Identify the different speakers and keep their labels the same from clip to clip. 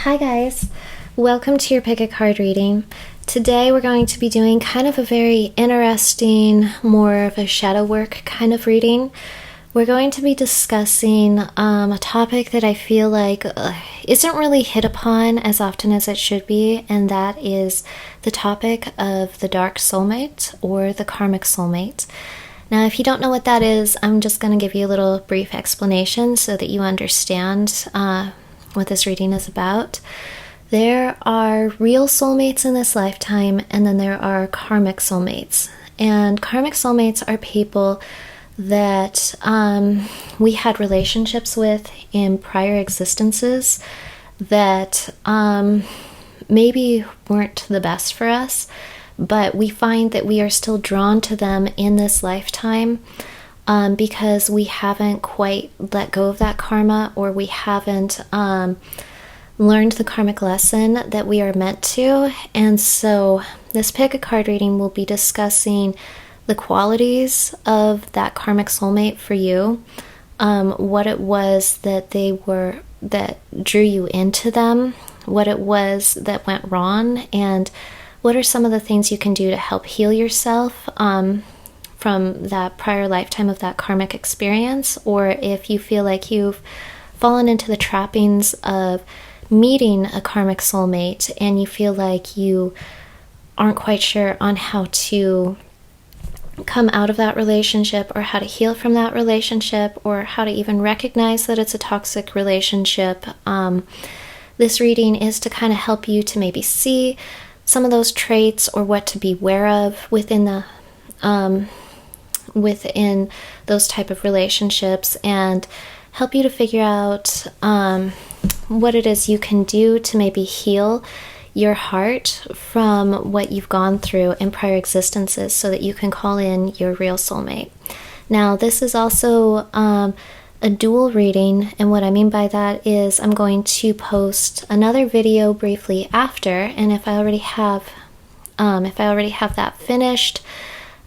Speaker 1: Hi guys, welcome to your pick a card reading. Today we're going to be doing kind of a very interesting, more of a shadow work kind of reading. We're going to be discussing a topic that I feel like isn't really hit upon as often as it should be, and that is the topic of the dark soulmate or the karmic soulmate. Now, if you don't know what that is, I'm just going to give you a little brief explanation so that you understand what this reading is about. There are real soulmates in this lifetime, and then there are karmic soulmates. And karmic soulmates are people that we had relationships with in prior existences that maybe weren't the best for us, but we find that we are still drawn to them in this lifetime because we haven't quite let go of that karma, or we haven't learned the karmic lesson that we are meant to. And so this pick a card reading will be discussing the qualities of that karmic soulmate for you, what it was that that drew you into them, what it was that went wrong, and what are some of the things you can do to help heal yourself from that prior lifetime of that karmic experience, or if you feel like you've fallen into the trappings of meeting a karmic soulmate and you feel like you aren't quite sure on how to come out of that relationship, or how to heal from that relationship, or how to even recognize that it's a toxic relationship. This reading is to kind of help you to maybe see some of those traits, or what to be aware of within those type of relationships, and help you to figure out what it is you can do to maybe heal your heart from what you've gone through in prior existences, so that you can call in your real soulmate. Now, this is also a dual reading, and what I mean by that is I'm going to post another video briefly after, and if I already have that finished,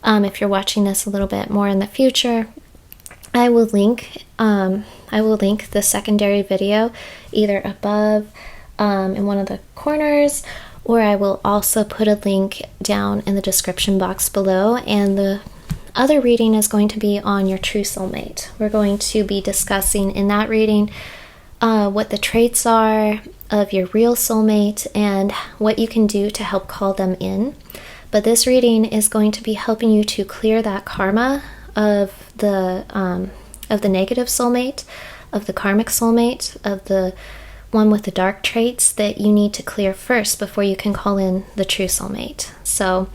Speaker 1: if you're watching this a little bit more in the future, I will link the secondary video either above in one of the corners, or I will also put a link down in the description box below. And the other reading is going to be on your true soulmate. We're going to be discussing in that reading what the traits are of your real soulmate and what you can do to help call them in. But this reading is going to be helping you to clear that karma of the negative soulmate, of the karmic soulmate, of the one with the dark traits that you need to clear first before you can call in the true soulmate. So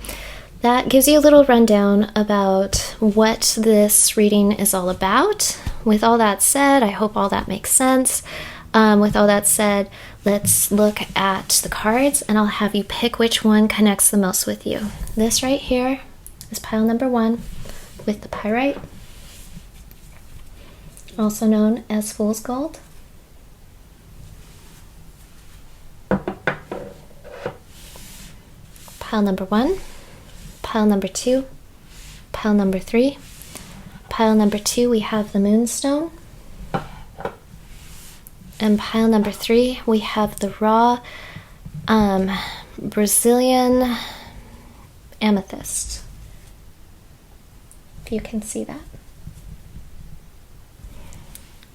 Speaker 1: that gives you a little rundown about what this reading is all about. With all that said, I hope all that makes sense. With all that said, let's look at the cards, and I'll have you pick which one connects the most with you. This right here is pile number 1 with the pyrite, also known as fool's gold. Pile number 1, pile number 2, pile number 3. Pile number 2, we have the moonstone. And pile number 3, we have the raw Brazilian amethyst. If you can see that.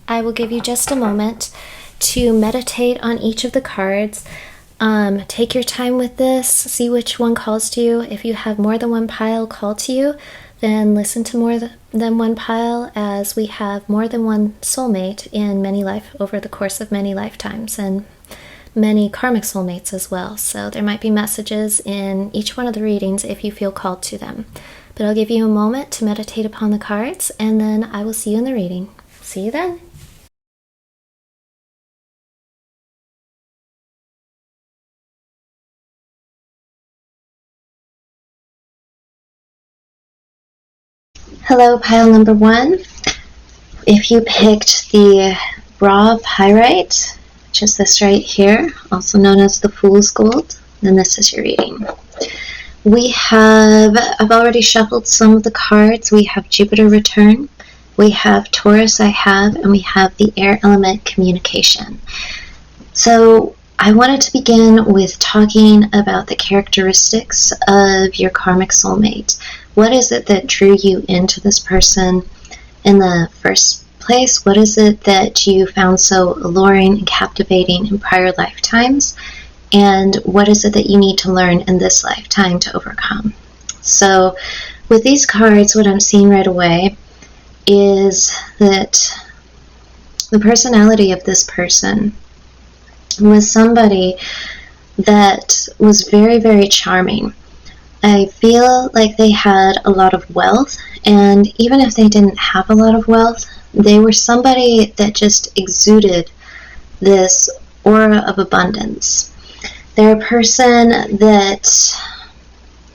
Speaker 1: I will give you just a moment to meditate on each of the cards. Take your time with this, see which one calls to you. If you have more than one pile call to you, then listen to more than one pile, as we have more than one soulmate in over the course of many lifetimes, and many karmic soulmates as well. So there might be messages in each one of the readings if you feel called to them. But I'll give you a moment to meditate upon the cards, and then I will see you in the reading. See you then. Hello, pile number 1. If you picked the raw pyrite, which is this right here, also known as the fool's gold, then this is your reading. I've already shuffled some of the cards. We have Jupiter return, we have Taurus and we have the air element communication. So I wanted to begin with talking about the characteristics of your karmic soulmate. What is it that drew you into this person in the first place? What is it that you found so alluring and captivating in prior lifetimes? And what is it that you need to learn in this lifetime to overcome? So with these cards, what I'm seeing right away is that the personality of this person was somebody that was very, very charming. I feel like they had a lot of wealth, and even if they didn't have a lot of wealth, they were somebody that just exuded this aura of abundance. They're a person that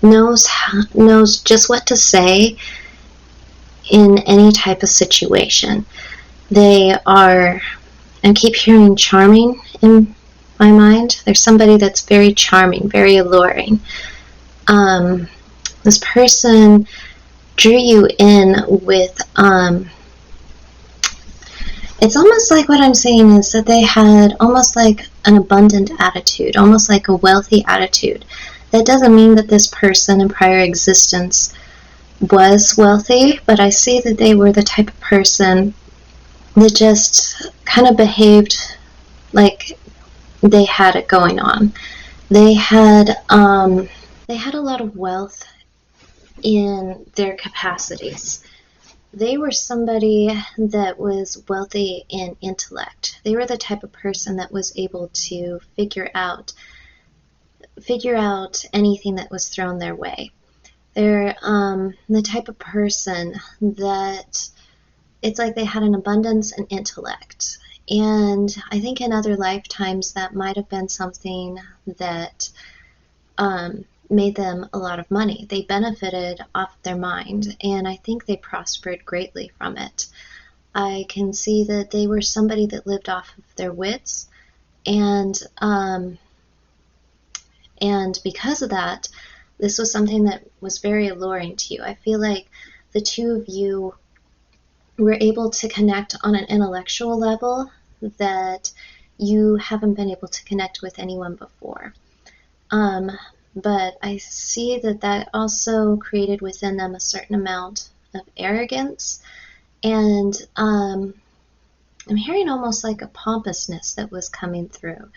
Speaker 1: knows just what to say in any type of situation. They are, I keep hearing charming in my mind. There's somebody that's very charming, very alluring. This person drew you in with, it's almost like what I'm saying is that they had almost like an abundant attitude, almost like a wealthy attitude. That doesn't mean that this person in prior existence was wealthy, but I see that they were the type of person that just kind of behaved like they had it going on. They had a lot of wealth in their capacities. They were somebody that was wealthy in intellect. They were the type of person that was able to figure out anything that was thrown their way. They're the type of person that it's like they had an abundance in intellect. And I think in other lifetimes that might have been something that made them a lot of money. They benefited off their mind, and I think they prospered greatly from it. I can see that they were somebody that lived off of their wits, and because of that, this was something that was very alluring to you. I feel like the two of you were able to connect on an intellectual level that you haven't been able to connect with anyone before. But I see that also created within them a certain amount of arrogance, and I'm hearing almost like a pompousness that was coming through.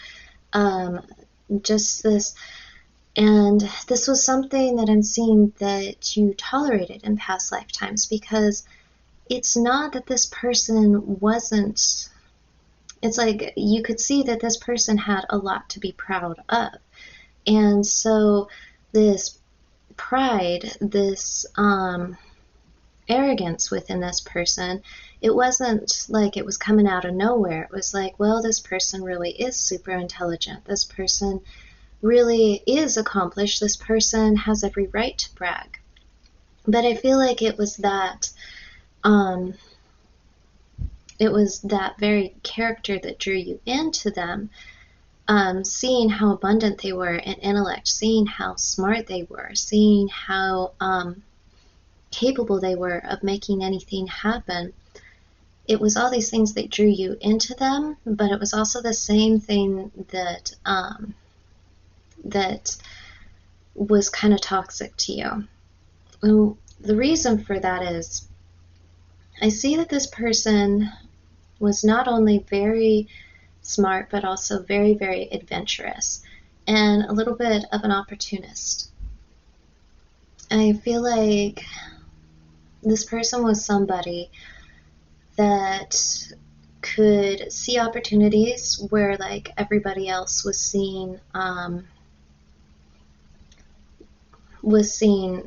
Speaker 1: Just this, and this was something that I'm seeing that you tolerated in past lifetimes, because it's not that this person wasn't, it's like you could see that this person had a lot to be proud of. And so this pride, this arrogance within this person, it wasn't like it was coming out of nowhere. It was like, well, this person really is super intelligent. This person really is accomplished. This person has every right to brag. But I feel like it was that very character that drew you into them. Seeing how abundant they were in intellect, seeing how smart they were, seeing how capable they were of making anything happen. It was all these things that drew you into them, but it was also the same thing that that was kind of toxic to you. And the reason for that is, I see that this person was not only very smart, but also very, very adventurous and a little bit of an opportunist. I feel like this person was somebody that could see opportunities where like everybody else was seeing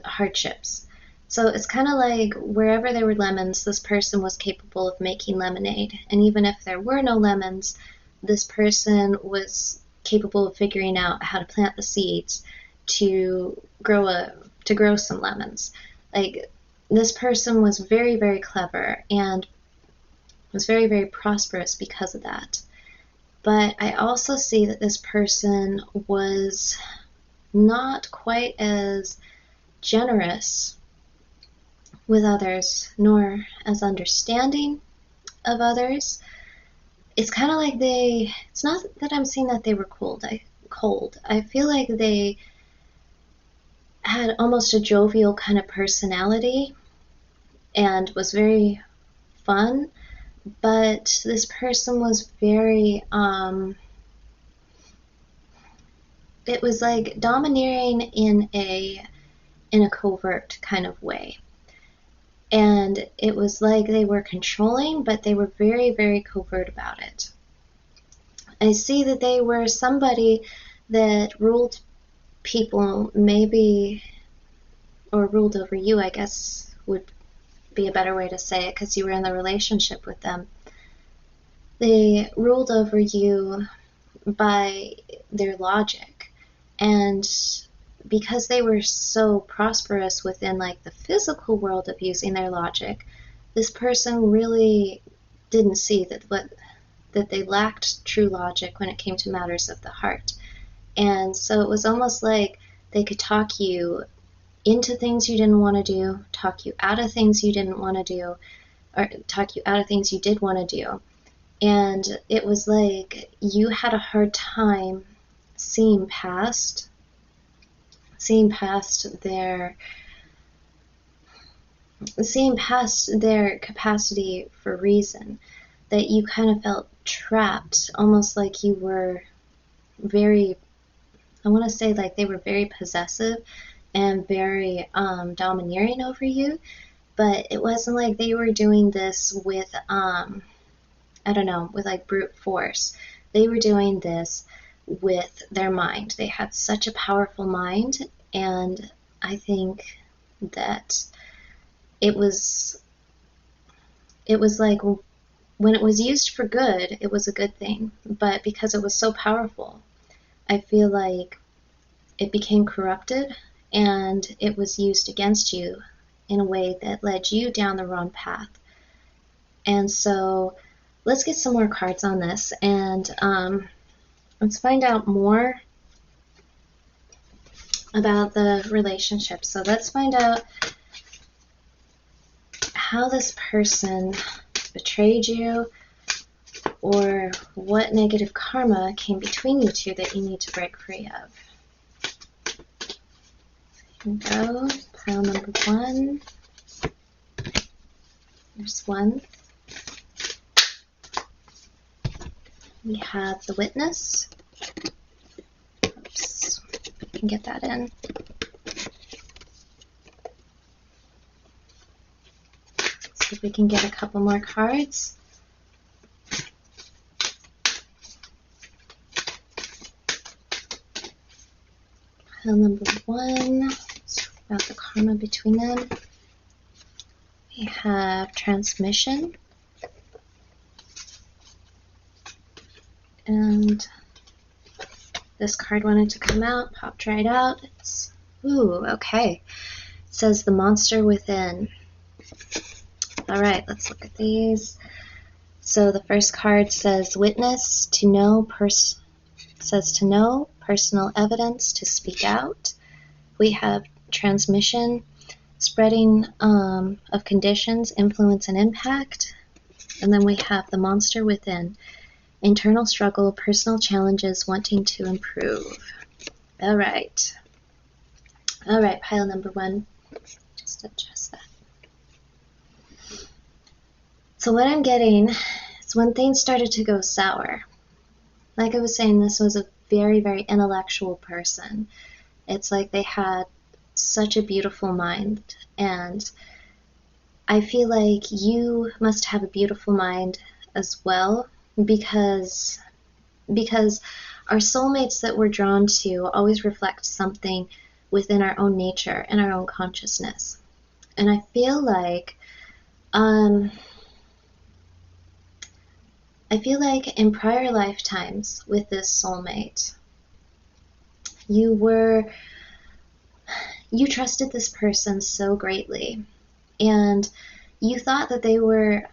Speaker 1: hardships. So it's kind of like wherever there were lemons, this person was capable of making lemonade. And even if there were no lemons, this person was capable of figuring out how to plant the seeds to grow some lemons. Like, this person was very, very clever and was very, very prosperous because of that. But I also see that this person was not quite as generous with others, nor as understanding of others. it's kind of like it's not that I'm saying that they were cold. I feel like they had almost a jovial kind of personality and was very fun, but this person was very, it was like domineering in a covert kind of way. And it was like they were controlling, but they were very, very covert about it. I see that they were somebody that ruled people, maybe, or ruled over you, I guess would be a better way to say it, because you were in the relationship with them. They ruled over you by their logic, and because they were so prosperous within like the physical world of using their logic, this person really didn't see that they lacked true logic when it came to matters of the heart. And so it was almost like they could talk you into things you didn't want to do, talk you out of things you didn't want to do, or talk you out of things you did want to do. And it was like you had a hard time seeing past their capacity for reason, that you kind of felt trapped, almost like you were very, I want to say like they were very possessive and very domineering over you, but it wasn't like they were doing this with, I don't know, with like brute force. They were doing this with their mind. They had such a powerful mind, and I think that it was like when it was used for good, it was a good thing, but because it was so powerful, I feel like it became corrupted and it was used against you in a way that led you down the wrong path. And so let's get some more cards on this, and let's find out more about the relationship. So let's find out how this person betrayed you, or what negative karma came between you two that you need to break free of. Here we go. Pile number 1. There's 1. We have the Witness. Oops, I can get that in. Let's see if we can get a couple more cards. Pile number 1. About the karma between them. We have Transmission. And this card wanted to come out, popped right out. It's, ooh, okay. It says the Monster Within. Alright, let's look at these. So the first card says Witness, to know, personal evidence, to speak out. We have Transmission, spreading of conditions, influence, and impact. And then we have the Monster Within, internal struggle, personal challenges, wanting to improve. All right, pile number 1. Just adjust that. So what I'm getting is when things started to go sour. Like I was saying, this was a very, very intellectual person. It's like they had such a beautiful mind, and I feel like you must have a beautiful mind as well, because our soulmates that we're drawn to always reflect something within our own nature and our own consciousness. And I feel like in prior lifetimes with this soulmate, you trusted this person so greatly, and you thought that they were,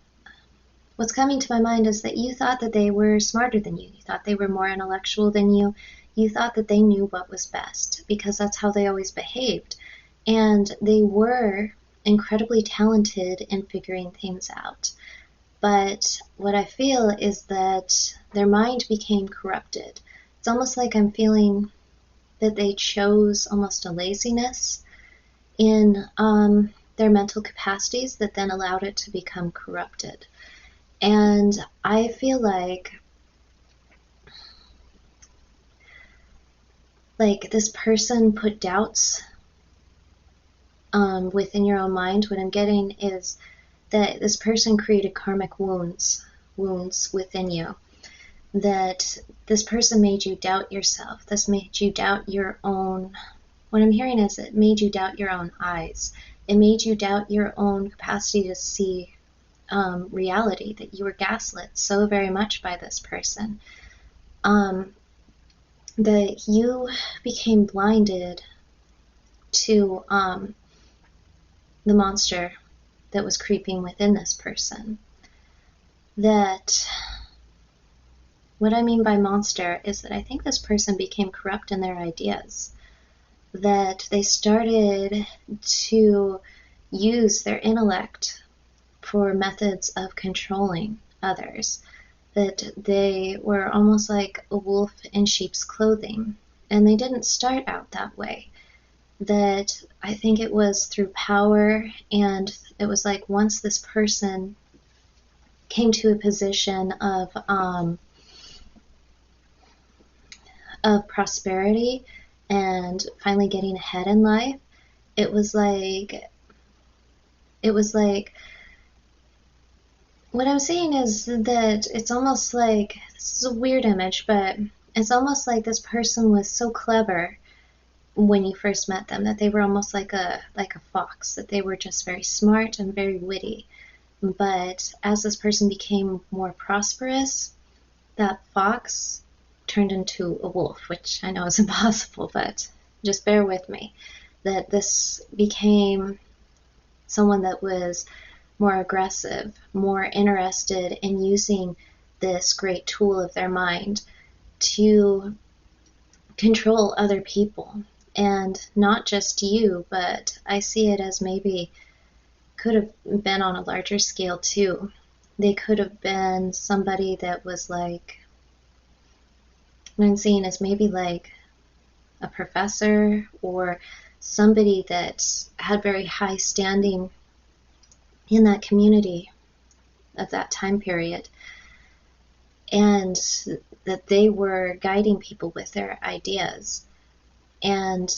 Speaker 1: what's coming to my mind is that you thought that they were smarter than you. You thought they were more intellectual than you. You thought that they knew what was best, because that's how they always behaved. And they were incredibly talented in figuring things out. But what I feel is that their mind became corrupted. It's almost like I'm feeling that they chose almost a laziness in their mental capacities that then allowed it to become corrupted. And I feel like this person put doubts within your own mind. What I'm getting is that this person created karmic wounds within you. That this person made you doubt yourself. This made you doubt your own. What I'm hearing is it made you doubt your own eyes. It made you doubt your own capacity to see reality, that you were gaslit so very much by this person. That you became blinded to the monster that was creeping within this person. That what I mean by monster is that I think this person became corrupt in their ideas. That they started to use their intellect for methods of controlling others. That they were almost like a wolf in sheep's clothing. And they didn't start out that way. That I think it was through power, and it was like once this person came to a position of prosperity and finally getting ahead in life, it was like what I'm saying is that it's almost like, this is a weird image, but it's almost like this person was so clever when you first met them, that they were almost like a fox, that they were just very smart and very witty. But as this person became more prosperous, that fox turned into a wolf, which I know is impossible, but just bear with me. That this became someone that was more aggressive, more interested in using this great tool of their mind to control other people. And not just you, but I see it as maybe could have been on a larger scale too. They could have been somebody that was like, what I'm seeing is maybe like a professor or somebody that had very high standing in that community of that time period, and that they were guiding people with their ideas. And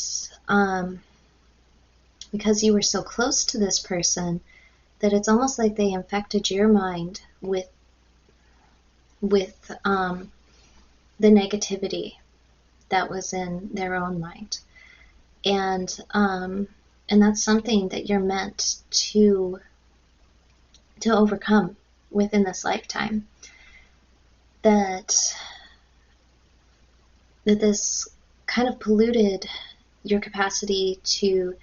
Speaker 1: because you were so close to this person, that it's almost like they infected your mind with the negativity that was in their own mind. And that's something that you're meant to overcome within this lifetime. That this kind of polluted your capacity to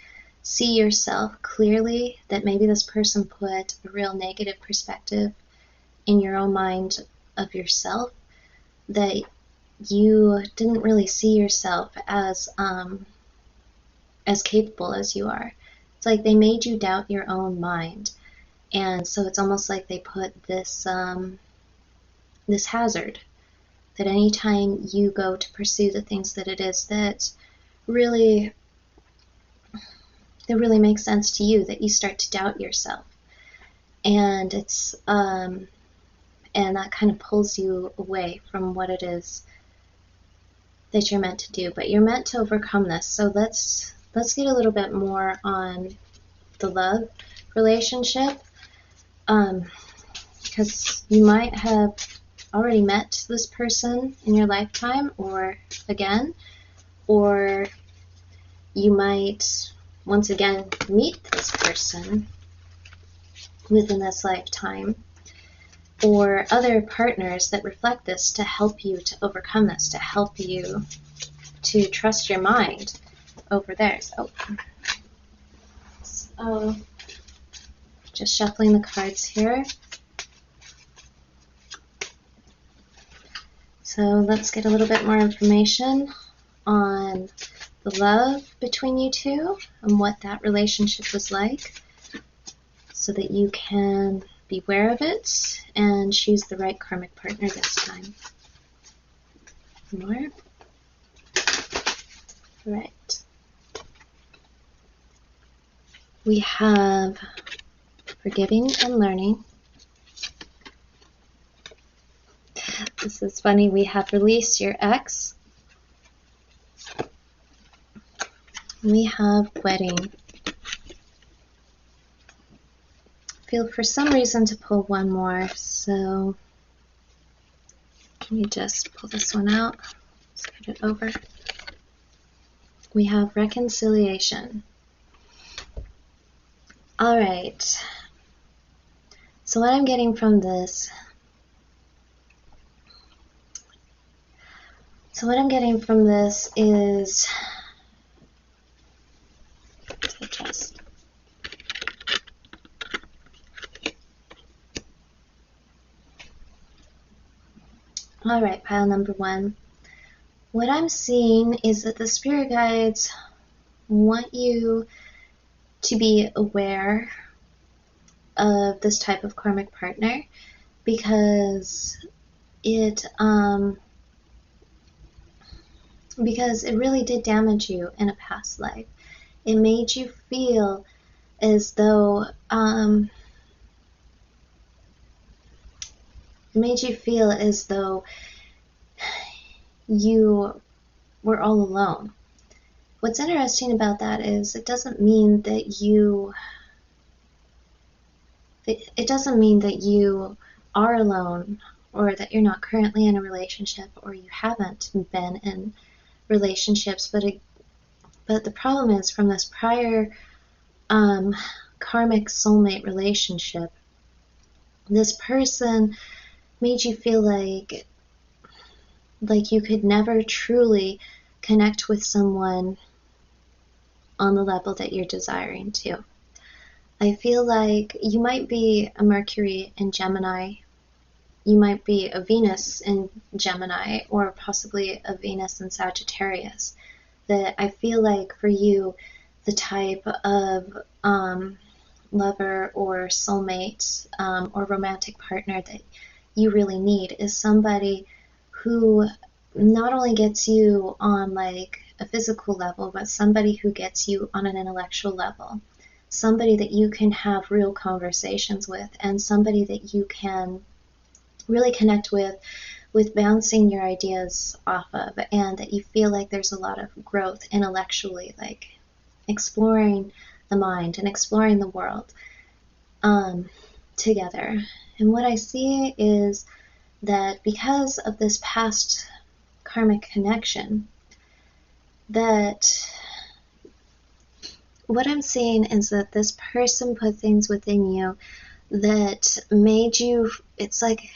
Speaker 1: see yourself clearly, that maybe this person put a real negative perspective in your own mind of yourself, that you didn't really see yourself as capable as you are. It's like they made you doubt your own mind. And so it's almost like they put this this hazard, that anytime you go to pursue the things that it is that really makes sense to you, that you start to doubt yourself. And it's and that kind of pulls you away from what it is that you're meant to do. But you're meant to overcome this. So let's get a little bit more on the love relationship. Because you might have already met this person in your lifetime, or again, or you might once again meet this person within this lifetime, or other partners that reflect this to help you to overcome this, to help you to trust your mind over theirs. So just shuffling the cards here. So let's get a little bit more information on the love between you two and what that relationship was like, so that you can beware of it and choose the right karmic partner this time. More. Right. We have forgiving and learning. This is funny. We have release your ex. We have wedding. Feel for some reason to pull one more, so let me just pull this one out, scoot it over. We have reconciliation. All right. So what I'm getting from this, is to adjust. All right, pile number one. What I'm seeing is that the spirit guides want you to be aware of this type of karmic partner because it really did damage you in a past life. It made you feel as though you were all alone. What's interesting about that is it doesn't mean that you are alone, or that you're not currently in a relationship, or you haven't been in relationships, but the problem is, from this prior karmic soulmate relationship, this person made you feel like you could never truly connect with someone on the level that you're desiring to. I feel like you might be a Mercury in Gemini, you might be a Venus in Gemini, or possibly a Venus in Sagittarius. That I feel like for you, the type of lover or soulmate or romantic partner that you really need is somebody who not only gets you on like a physical level, but somebody who gets you on an intellectual level. Somebody that you can have real conversations with, and somebody that you can really connect with bouncing your ideas off of, and that you feel like there's a lot of growth intellectually, like exploring the mind and exploring the world together. And what I see is that because of this past karmic connection, that what I'm seeing is that this person put things within you that made you, it's like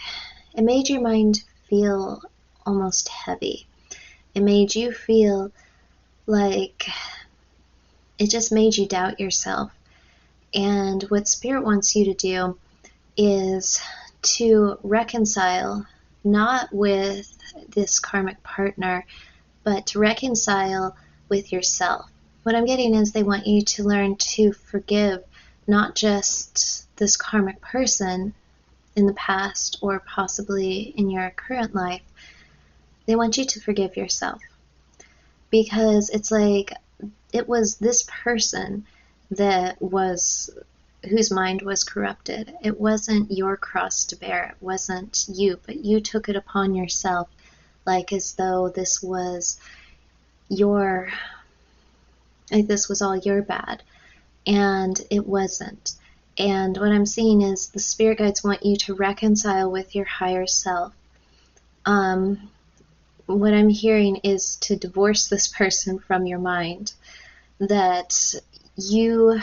Speaker 1: it made your mind feel almost heavy. It made you feel like it just made you doubt yourself. And what Spirit wants you to do is to reconcile, not with this karmic partner, but to reconcile with yourself. What I'm getting is they want you to learn to forgive not just this karmic person in the past or possibly in your current life. They want you to forgive yourself, because it's like it was this person that was whose mind was corrupted. It wasn't your cross to bear. It wasn't you, but you took it upon yourself, like as though this was all your bad, and it wasn't. And what I'm seeing is the spirit guides want you to reconcile with your higher self. What I'm hearing is to divorce this person from your mind, that you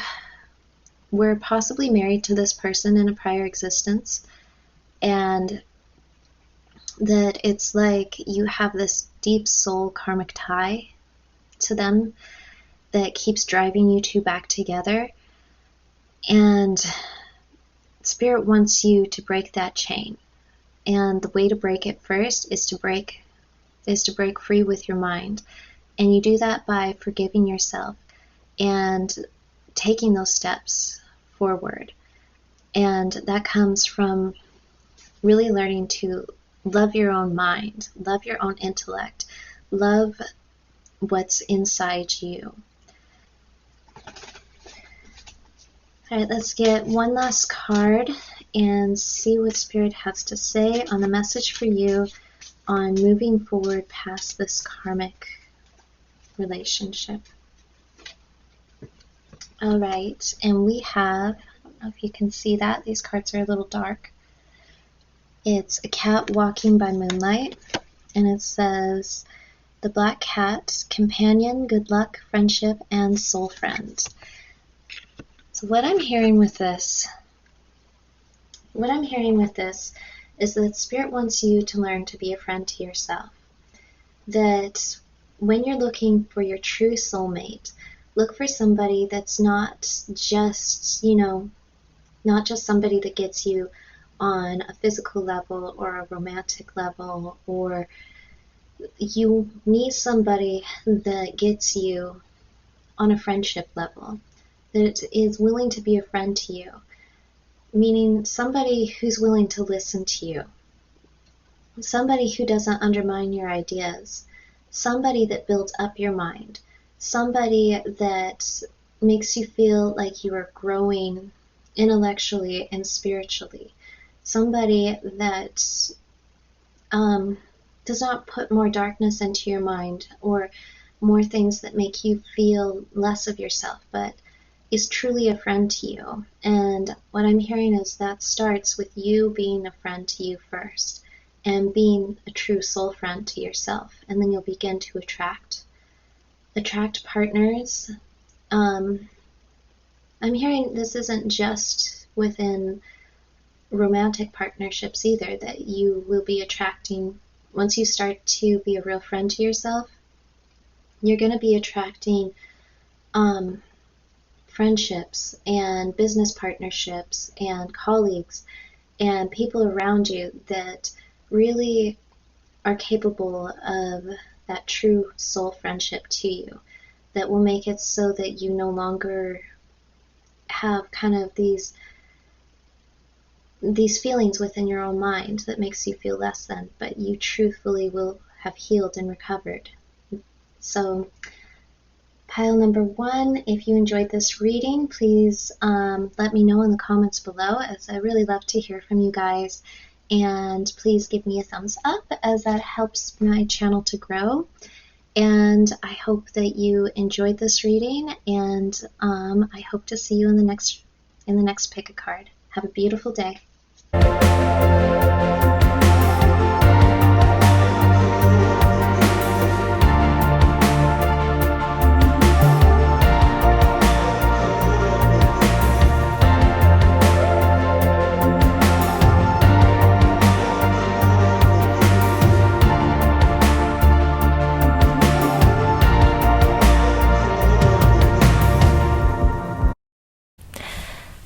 Speaker 1: were possibly married to this person in a prior existence, and that it's like you have this deep soul karmic tie to them that keeps driving you two back together. And Spirit wants you to break that chain. And the way to break it first is to break free with your mind. And you do that by forgiving yourself and taking those steps forward. And that comes from really learning to love your own mind, love your own intellect, love what's inside you. All right, let's get one last card and see what Spirit has to say on the message for you on moving forward past this karmic relationship. All right, and we have, I don't know if you can see that, these cards are a little dark. It's a cat walking by moonlight, and it says, the black cat, companion, good luck, friendship, and soul friend. So what I'm hearing with this is that Spirit wants you to learn to be a friend to yourself. That when you're looking for your true soulmate, look for somebody that's not just, not just somebody that gets you on a physical level or a romantic level, or you need somebody that gets you on a friendship level, that is willing to be a friend to you, meaning somebody who's willing to listen to you, somebody who doesn't undermine your ideas, somebody that builds up your mind, somebody that makes you feel like you are growing intellectually and spiritually, somebody that does not put more darkness into your mind or more things that make you feel less of yourself, but is truly a friend to you. And what I'm hearing is that starts with you being a friend to you first and being a true soul friend to yourself, and then you'll begin to attract partners. I'm hearing this isn't just within romantic partnerships either, that you will be attracting, once you start to be a real friend to yourself, you're going to be attracting friendships and business partnerships and colleagues and people around you that really are capable of that true soul friendship to you, that will make it so that you no longer have kind of these feelings within your own mind that makes you feel less than, but you truthfully will have healed and recovered. So pile number 1, if you enjoyed this reading, please let me know in the comments below, as I really love to hear from you guys. And please give me a thumbs up, as that helps my channel to grow. And I hope that you enjoyed this reading, and I hope to see you in the next pick a card. Have a beautiful day.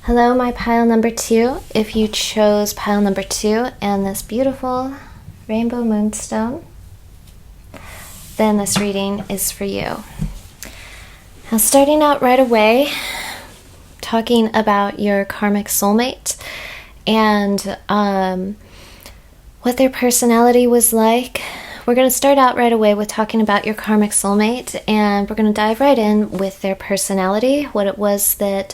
Speaker 1: Hello, my pile number 2. If you chose pile number 2 and this beautiful rainbow moonstone, then this reading is for you. Now, starting out right away, talking about your karmic soulmate and what their personality was like. We're going to start out right away with talking about your karmic soulmate, and we're going to dive right in with their personality, what it was that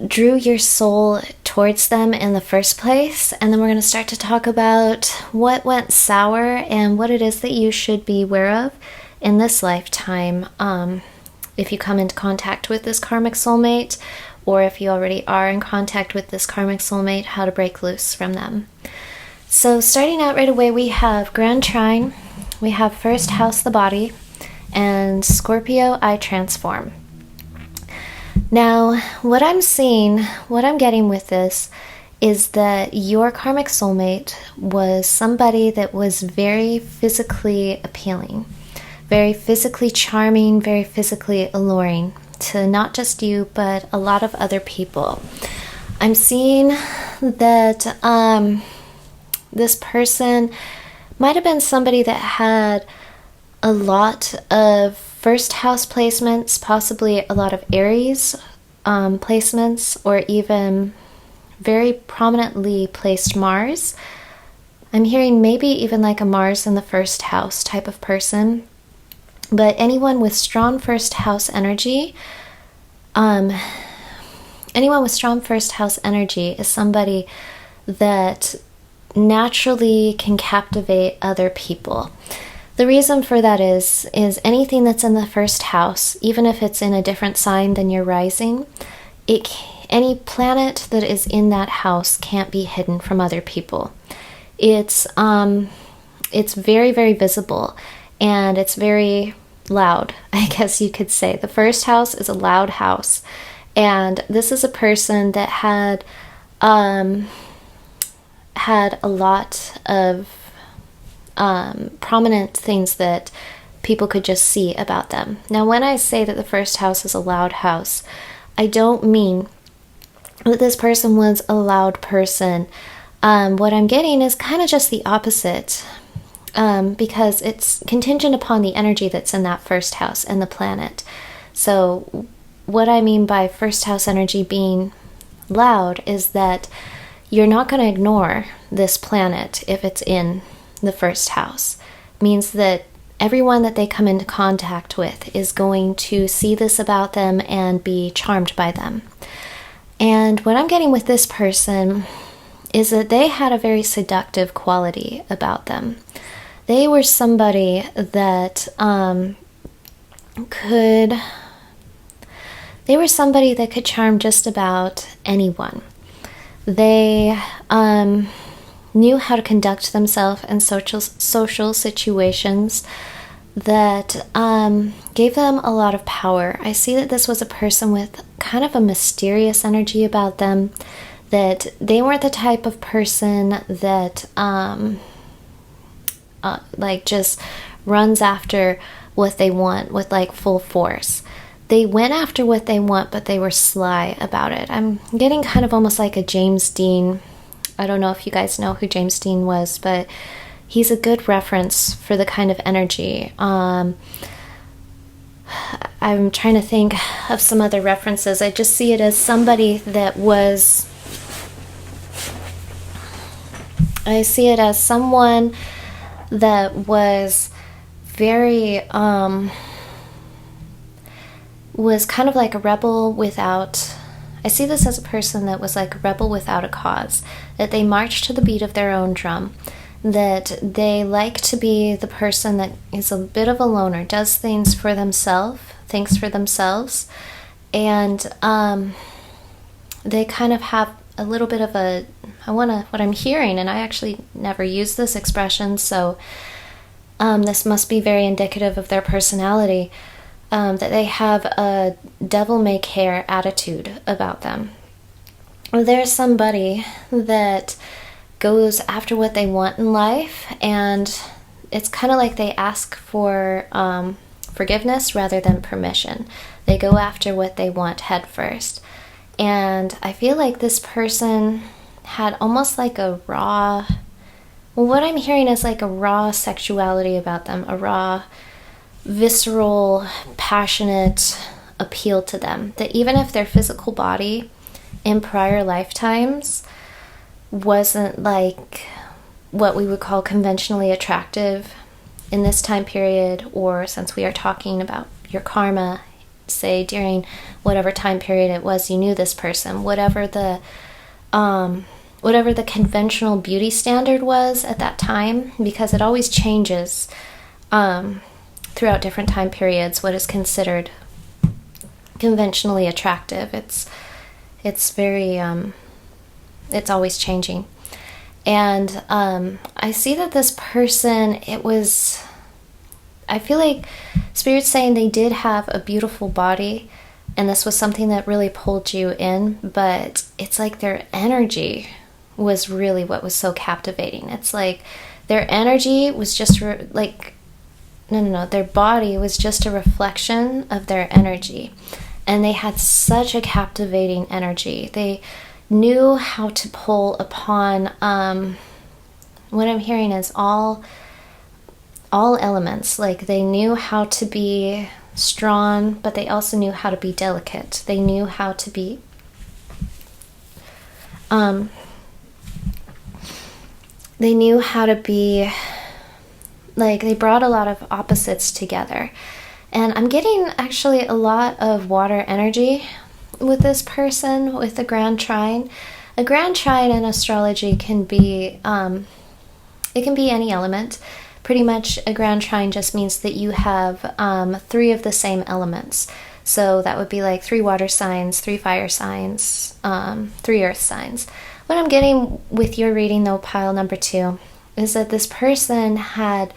Speaker 1: drew your soul towards them in the first place. And then we're going to start to talk about what went sour and what it is that you should be aware of in this lifetime, if you come into contact with this karmic soulmate, or if you already are in contact with this karmic soulmate, how to break loose from them. So starting out right away, we have Grand Trine, we have first house the body, and Scorpio I transform. Now, what I'm seeing, what I'm getting with this, is that your karmic soulmate was somebody that was very physically appealing, very physically charming, very physically alluring to not just you, but a lot of other people. I'm seeing that this person might have been somebody that had a lot of first house placements, possibly a lot of Aries placements, or even very prominently placed Mars. I'm hearing maybe even like a Mars in the first house type of person. But anyone with strong first house energy, is somebody that naturally can captivate other people. The reason for that is anything that's in the first house, even if it's in a different sign than your rising, any planet that is in that house can't be hidden from other people. It's very, very visible, and it's very loud, I guess you could say. The first house is a loud house, and this is a person that had a lot of prominent things that people could just see about them. Now, when I say that the first house is a loud house, I don't mean that this person was a loud person. What I'm getting is kind of just the opposite, because it's contingent upon the energy that's in that first house and the planet. So what I mean by first house energy being loud is that you're not going to ignore this planet if it's in the first house. It means that everyone that they come into contact with is going to see this about them and be charmed by them. And what I'm getting with this person is that they had a very seductive quality about them. They were somebody that could charm just about anyone. They knew how to conduct themselves in social situations that gave them a lot of power. I see that this was a person with kind of a mysterious energy about them, that they weren't the type of person that like just runs after what they want with like full force. They went after what they want, but they were sly about it. I'm getting kind of almost like a James Dean. I don't know if you guys know who James Dean was, but he's a good reference for the kind of energy. I'm trying to think of some other references. I just see it as somebody that was... I see it as someone that was very... was kind of like a rebel without... I see this as a person that was like a rebel without a cause, that they march to the beat of their own drum, that they like to be the person that is a bit of a loner, does things for themselves, thinks for themselves, and they kind of have a little bit of a... what I'm hearing, and I actually never use this expression, so this must be very indicative of their personality, that they have a devil-may-care attitude about them. There's somebody that goes after what they want in life, and it's kind of like they ask for forgiveness rather than permission. They go after what they want head first. And I feel like this person had almost like a raw... Well, what I'm hearing is like a raw sexuality about them, a raw, visceral, passionate appeal to them. That even if their physical body in prior lifetimes wasn't like what we would call conventionally attractive in this time period, or since we are talking about your karma, say during whatever time period it was you knew this person, whatever the conventional beauty standard was at that time, because it always changes throughout different time periods what is considered conventionally attractive. It's very it's always changing. And I see that this person, I feel like Spirit's saying they did have a beautiful body, and this was something that really pulled you in, but it's like their energy was really what was so captivating. It's like their energy was just their body was just a reflection of their energy, and they had such a captivating energy. They knew how to pull upon what I'm hearing is all elements. Like they knew how to be strong, but they also knew how to be delicate. They knew how to be they knew how to be, like, they brought a lot of opposites together. And I'm getting actually a lot of water energy with this person, with the Grand Trine. A Grand Trine in astrology can be, it can be any element. Pretty much a Grand Trine just means that you have 3 of the same elements. So that would be like 3 water signs, 3 fire signs, 3 earth signs. What I'm getting with your reading, though, pile number 2, is that this person had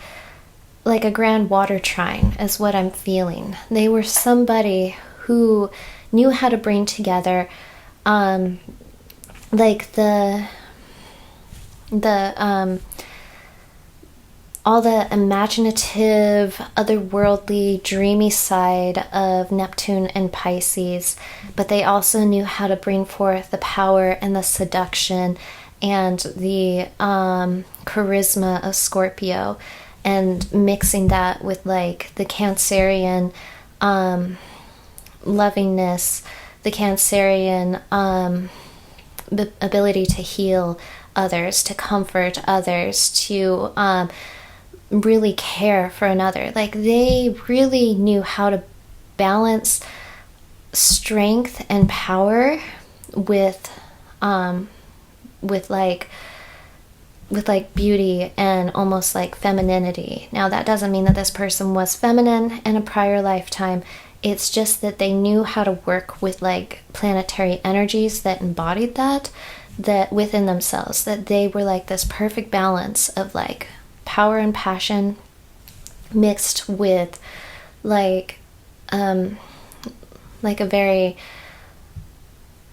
Speaker 1: like a grand water trine, is what I'm feeling. They were somebody who knew how to bring together like all the imaginative, otherworldly, dreamy side of Neptune and Pisces, but they also knew how to bring forth the power and the seduction and the charisma of Scorpio, and mixing that with like the Cancerian lovingness, the Cancerian ability to heal others, to comfort others, to really care for another. Like, they really knew how to balance strength and power with beauty and almost like femininity. Now, that doesn't mean that this person was feminine in a prior lifetime. It's just that they knew how to work with like planetary energies that embodied that within themselves, that they were like this perfect balance of like power and passion mixed with like a very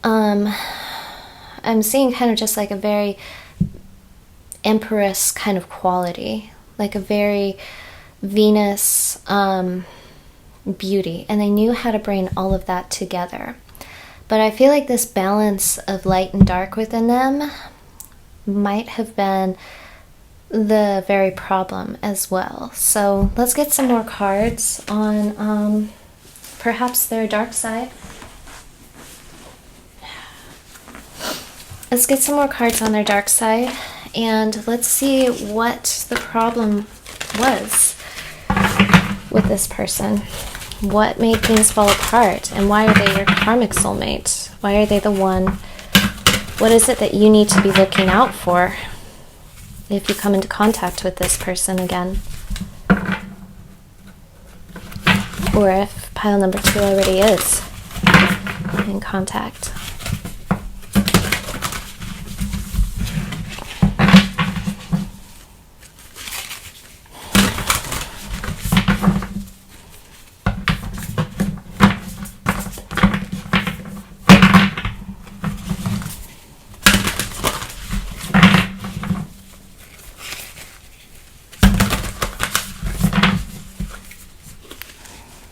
Speaker 1: I'm seeing kind of just like a very empress kind of quality, like a very Venus beauty, and they knew how to bring all of that together. But I feel like this balance of light and dark within them might have been the very problem as well. So let's get some more cards on perhaps their dark side. Let's get some more cards on their dark side, and let's see what the problem was with this person. What made things fall apart, and why are they your karmic soulmate? Why are they the one? What is it that you need to be looking out for if you come into contact with this person again? Or if pile number 2 already is in contact.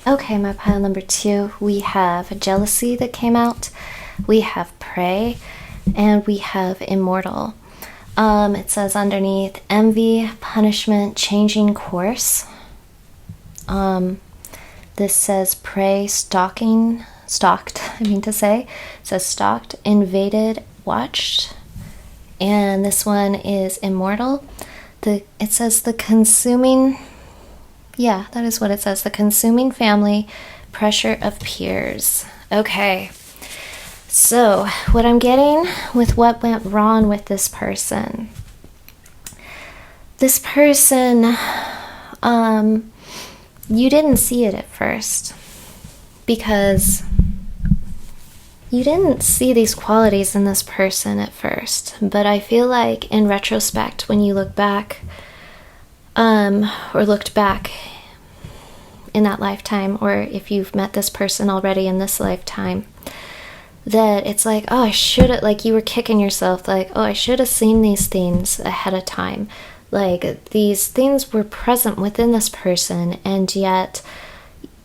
Speaker 1: Okay, my pile number 2, we have jealousy that came out, we have prey, and we have immortal. It says underneath, envy, punishment, changing course. This says prey, stalked, it says stalked, invaded, watched, and this one is immortal. It says the consuming... Yeah, that is what it says. The consuming family, pressure of peers. Okay. So, what I'm getting with what went wrong with this person. This person, you didn't see it at first. Because you didn't see these qualities in this person at first. But I feel like in retrospect, when you look back, or looked back in that lifetime, or if you've met this person already in this lifetime, that it's like, oh, I should have, like, you were kicking yourself, like, oh, I should have seen these things ahead of time. Like, these things were present within this person, and yet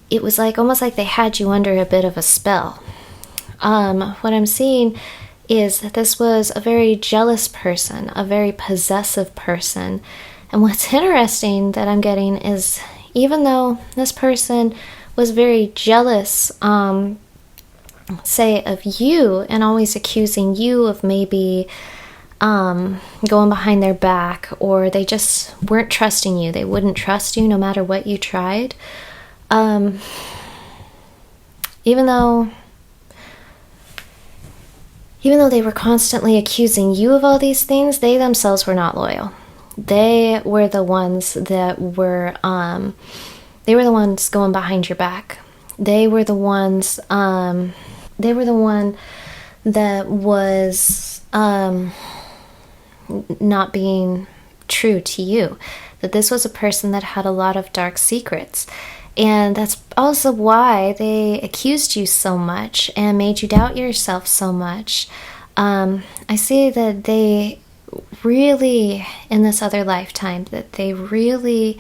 Speaker 1: it was like almost like they had you under a bit of a spell. What I'm seeing is that this was a very jealous person, a very possessive person. And what's interesting that I'm getting is, even though this person was very jealous say of you and always accusing you of maybe going behind their back, or they just weren't trusting you. They wouldn't trust you no matter what you tried. Even though they were constantly accusing you of all these things, they themselves were not loyal. They were the ones that were, they were the ones going behind your back. They were the ones, they were the one that was, not being true to you. That this was a person that had a lot of dark secrets. And that's also why they accused you so much and made you doubt yourself so much. I see that they really, in this other lifetime, that they really,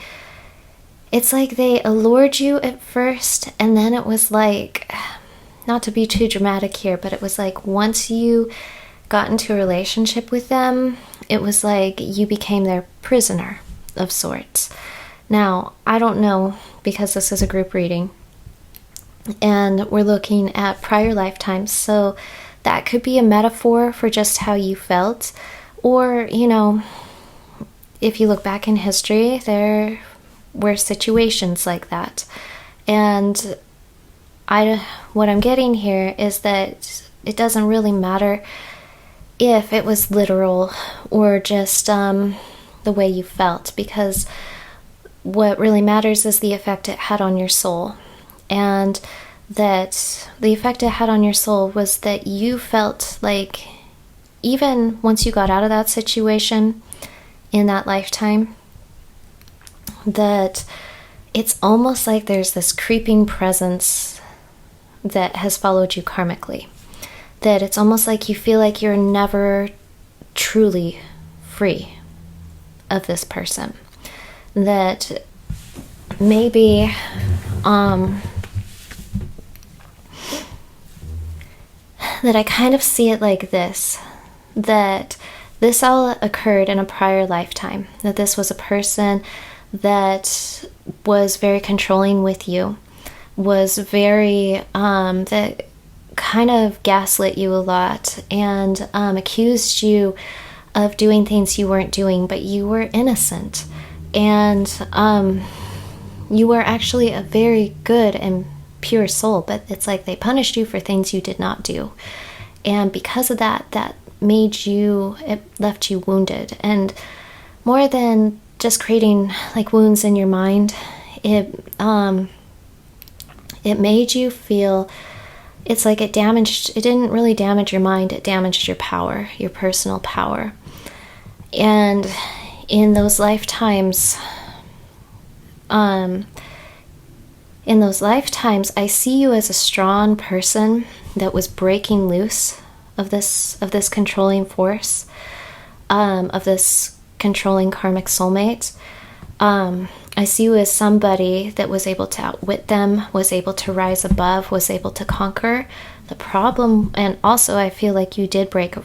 Speaker 1: it's like they allured you at first, and then it was like, not to be too dramatic here, but it was like once you got into a relationship with them, it was like you became their prisoner of sorts. Now, I don't know, because this is a group reading and we're looking at prior lifetimes, so that could be a metaphor for just how you felt. Or, you know, if you look back in history, there were situations like that. And what I'm getting here is that it doesn't really matter if it was literal or just the way you felt, because what really matters is the effect it had on your soul. And that the effect it had on your soul was that you felt like, even once you got out of that situation in that lifetime, that it's almost like there's this creeping presence that has followed you karmically. That it's almost like you feel like you're never truly free of this person. That maybe that I kind of see it like this, that this all occurred in a prior lifetime, that this was a person that was very controlling with you, was very, that kind of gaslit you a lot, and accused you of doing things you weren't doing, but you were innocent. And you were actually a very good and pure soul, but it's like they punished you for things you did not do. And because of that, that made you, it left you wounded. And more than just creating like wounds in your mind, it made you feel, it's like it didn't really damage your mind, it damaged your power, your personal power. And in those lifetimes, I see you as a strong person that was breaking loose of this controlling force, of this controlling karmic soulmate. I see you as somebody that was able to outwit them, was able to rise above, was able to conquer the problem. And also I feel like you did break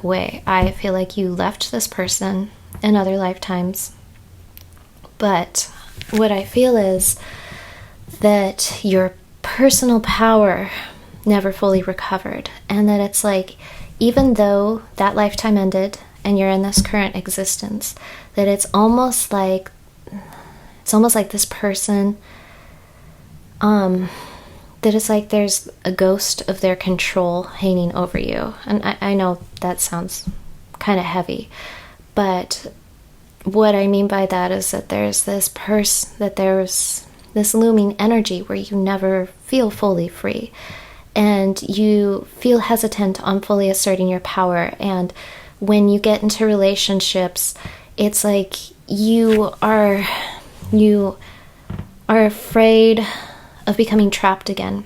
Speaker 1: away. I feel like you left this person in other lifetimes. But what I feel is that your personal power never fully recovered, and that it's like, even though that lifetime ended and you're in this current existence, that it's almost like this person, that it's like there's a ghost of their control hanging over you. And I know that sounds kind of heavy, but what I mean by that is that there's this looming energy where you never feel fully free, and you feel hesitant on fully asserting your power. And when you get into relationships, it's like you are afraid of becoming trapped again.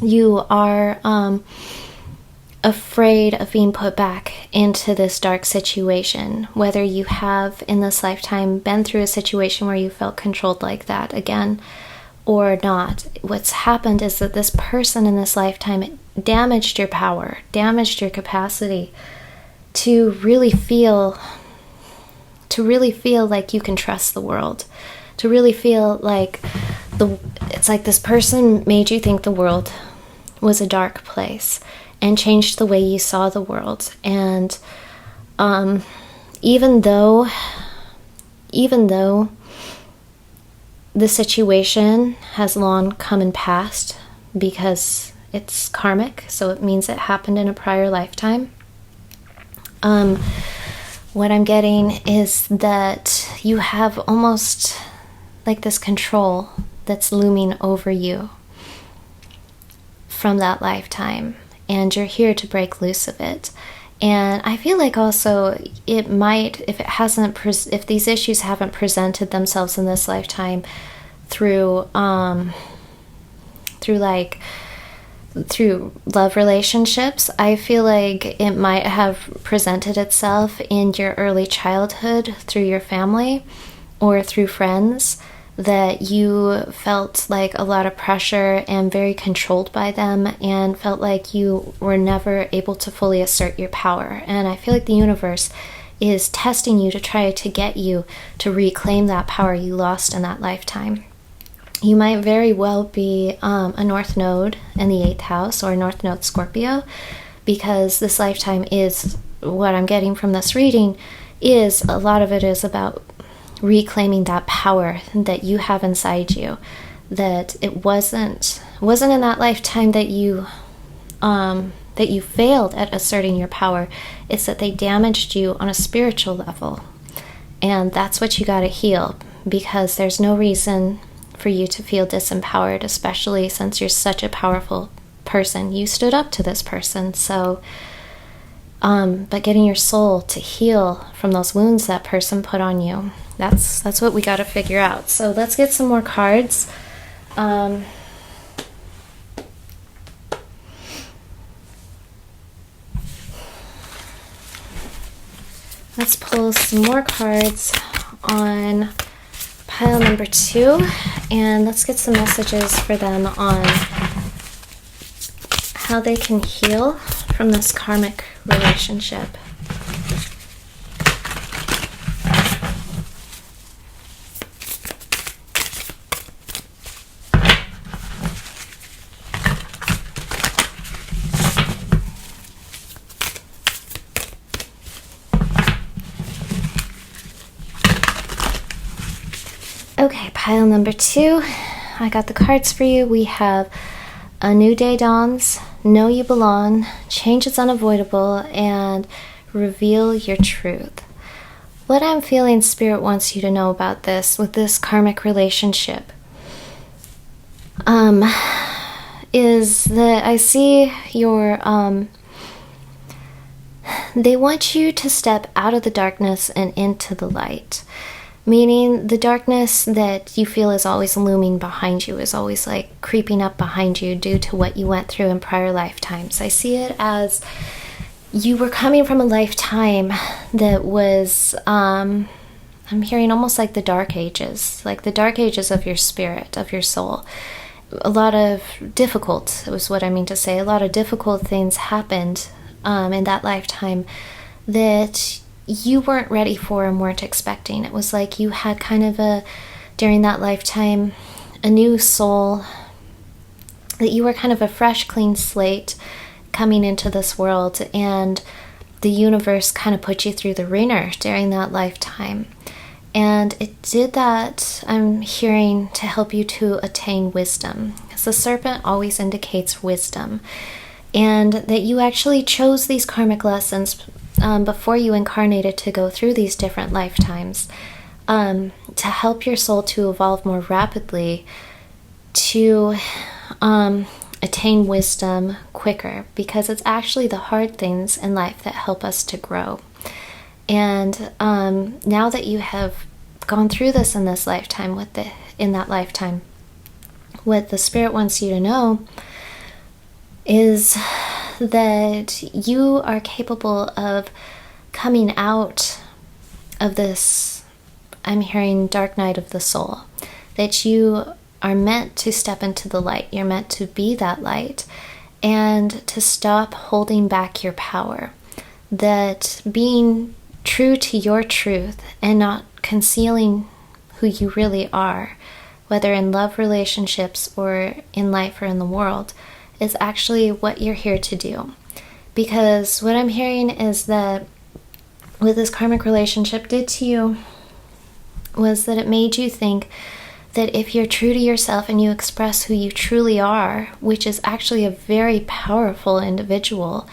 Speaker 1: You are afraid of being put back into this dark situation, whether you have in this lifetime been through a situation where you felt controlled like that again or not. What's happened is that this person in this lifetime damaged your power, damaged your capacity to really feel like you can trust the world, to really feel like it's like this person made you think the world was a dark place and changed the way you saw the world. And even though the situation has long come and passed, because it's karmic, so it means it happened in a prior lifetime, what I'm getting is that you have almost like this control that's looming over you from that lifetime, and you're here to break loose of it. And I feel like also it might, if these issues haven't presented themselves in this lifetime through love relationships, I feel like it might have presented itself in your early childhood through your family or through friends, that you felt like a lot of pressure and very controlled by them, and felt like you were never able to fully assert your power. And I feel like the universe is testing you to try to get you to reclaim that power you lost in that lifetime. You might very well be a North Node in the 8th house, or a North Node Scorpio, because this lifetime is, what I'm getting from this reading, is a lot of it is about reclaiming that power that you have inside you. That it wasn't in that lifetime that you failed at asserting your power. It's that they damaged you on a spiritual level, and that's what you got to heal, because there's no reason for you to feel disempowered, especially since you're such a powerful person. You stood up to this person. So but getting your soul to heal from those wounds that person put on you, that's what we got to figure out. So let's get some more cards. Let's pull some more cards on pile number 2, and let's get some messages for them on how they can heal from this karmic relationship. Okay, pile number 2. I got the cards for you. We have a new day dawns, know you belong, change is unavoidable, and reveal your truth. What I'm feeling Spirit wants you to know about this, with this karmic relationship, is that I see they want you to step out of the darkness and into the light. Meaning the darkness that you feel is always looming behind you, is always like creeping up behind you due to what you went through in prior lifetimes. I see it as you were coming from a lifetime that was, I'm hearing almost like the dark ages of your spirit, of your soul. A lot of difficult, was what I mean to say, a lot of difficult things happened in that lifetime that you weren't ready for and weren't expecting. It was like you had kind of during that lifetime, a new soul, that you were kind of a fresh, clean slate coming into this world, and the universe kind of put you through the ringer during that lifetime. And it did that, I'm hearing, to help you to attain wisdom, because the serpent always indicates wisdom, and that you actually chose these karmic lessons before you incarnated to go through these different lifetimes, to help your soul to evolve more rapidly, to attain wisdom quicker, because it's actually the hard things in life that help us to grow. And now that you have gone through this in this lifetime, what the Spirit wants you to know is that you are capable of coming out of this, I'm hearing, dark night of the soul, that you are meant to step into the light. You're meant to be that light, and to stop holding back your power. That being true to your truth and not concealing who you really are, whether in love relationships or in life or in the world, is actually what you're here to do. Because what I'm hearing is that what this karmic relationship did to you was that it made you think that if you're true to yourself and you express who you truly are, which is actually a very powerful individual,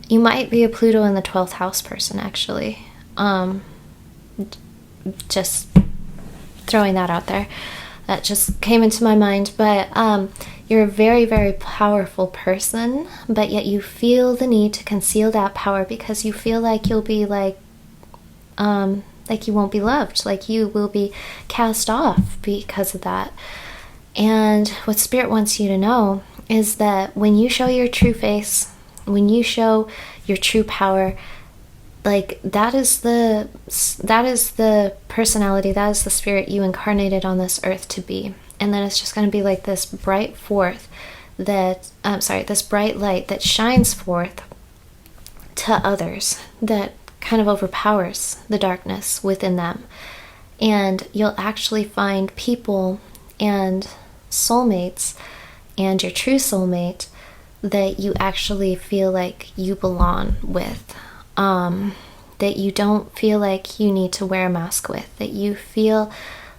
Speaker 1: you might be a Pluto in the 12th house person, actually. Just throwing that out there. That just came into my mind. But you're a very, very powerful person, but yet you feel the need to conceal that power because you feel like you'll be like you won't be loved, like you will be cast off because of that. And what Spirit wants you to know is that when you show your true face, when you show your true power, like that is the personality, that is the spirit you incarnated on this earth to be. And then it's just going to be like this bright this bright light that shines forth to others, that kind of overpowers the darkness within them. And you'll actually find people and soulmates and your true soulmate that you actually feel like you belong with, that you don't feel like you need to wear a mask with, that you feel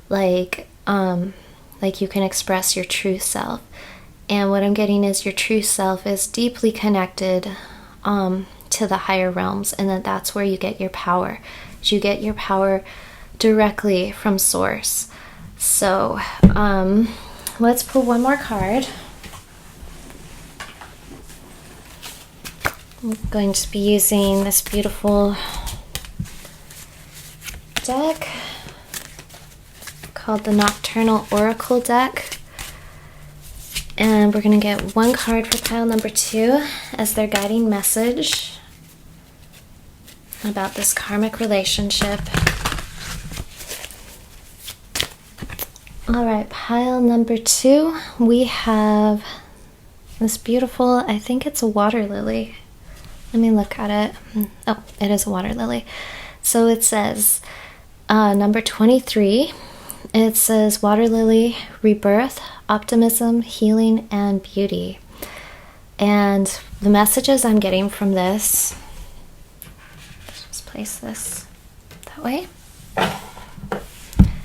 Speaker 1: like you can express your true self. And what I'm getting is your true self is deeply connected to the higher realms, and that's where you get your power. You get your power directly from source. So let's pull one more card. I'm going to be using this beautiful deck called the Nocturnal Oracle deck. And we're going to get one card for pile number 2 as their guiding message about this karmic relationship. Alright, pile number 2, we have this beautiful, I think it's a water lily. Let me look at it. Oh, it is a water lily. So it says, number 23, it says water lily, rebirth, optimism, healing, and beauty. And the messages I'm getting from this, let's just place this that way.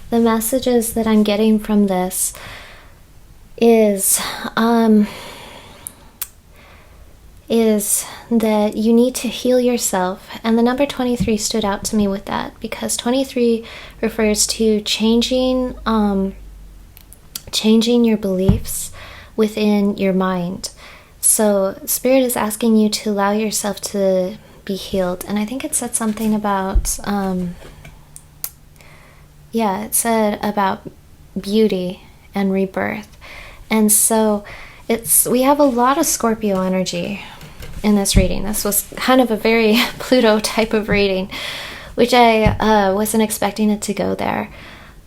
Speaker 1: The messages that I'm getting from this is that you need to heal yourself. And the number 23 stood out to me with that, because 23 refers to changing your beliefs within your mind. So Spirit is asking you to allow yourself to be healed. And I think it said something about it said about beauty and rebirth. And so we have a lot of Scorpio energy in this reading. This was kind of a very Pluto type of reading, which I wasn't expecting it to go there.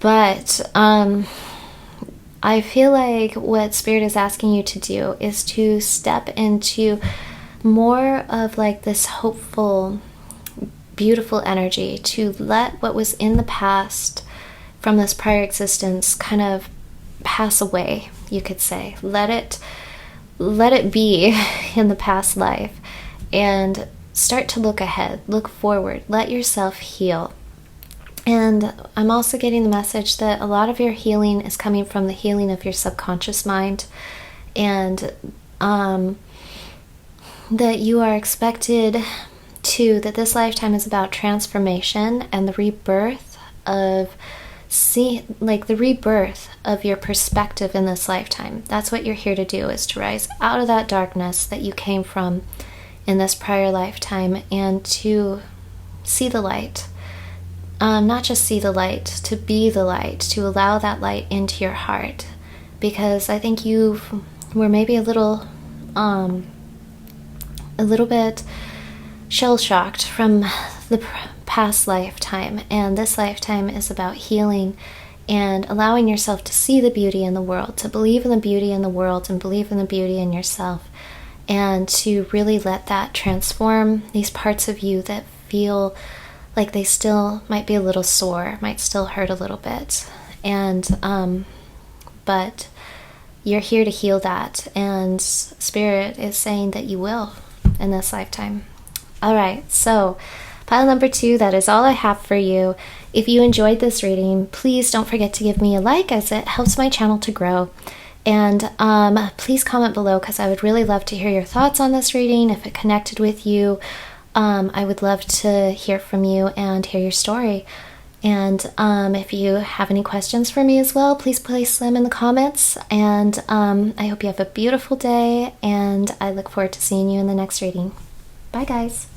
Speaker 1: But I feel like what Spirit is asking you to do is to step into more of like this hopeful, beautiful energy, to let what was in the past from this prior existence kind of pass away, you could say. Let it be in the past life, and start to look ahead, look forward, let yourself heal. And I'm also getting the message that a lot of your healing is coming from the healing of your subconscious mind, and that you are expected to, that this lifetime is about transformation and the rebirth of the rebirth of your perspective in this lifetime. That's what you're here to do, is to rise out of that darkness that you came from in this prior lifetime, and to see the light. Not just see the light, to be the light, to allow that light into your heart. Because I think you were maybe a little bit shell-shocked from the past lifetime, and this lifetime is about healing and allowing yourself to see the beauty in the world, to believe in the beauty in the world and believe in the beauty in yourself, and to really let that transform these parts of you that feel like they still might be a little sore, might still hurt a little bit. And but you're here to heal that, and Spirit is saying that you will in this lifetime. All right, so pile number 2, that is all I have for you. If you enjoyed this reading, please don't forget to give me a like, as it helps my channel to grow. And please comment below, because I would really love to hear your thoughts on this reading. If it connected with you, I would love to hear from you and hear your story. And if you have any questions for me as well, please place them in the comments. And I hope you have a beautiful day, and I look forward to seeing you in the next reading. Bye, guys.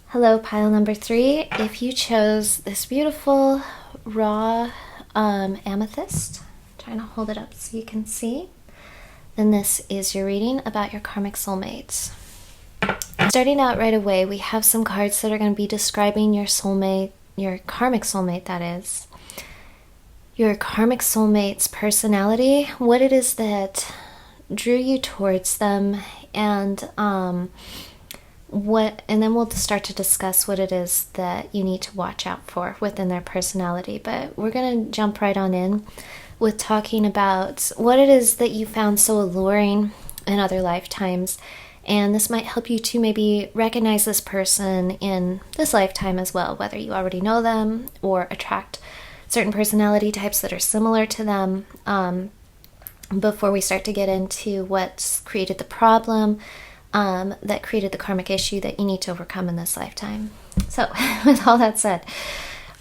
Speaker 1: Hello, pile number 3. If you chose this beautiful raw amethyst, I'm trying to hold it up so you can see, then this is your reading about your karmic soulmates. Starting out right away, we have some cards that are going to be describing your soulmate, your karmic soulmate, that is. Your karmic soulmate's personality, what it is that drew you towards them, and then we'll start to discuss what it is that you need to watch out for within their personality. But we're going to jump right on in with talking about what it is that you found so alluring in other lifetimes. And this might help you to maybe recognize this person in this lifetime as well, whether you already know them or attract certain personality types that are similar to them, before we start to get into what's created the problem that created the karmic issue that you need to overcome in this lifetime. So with all that said,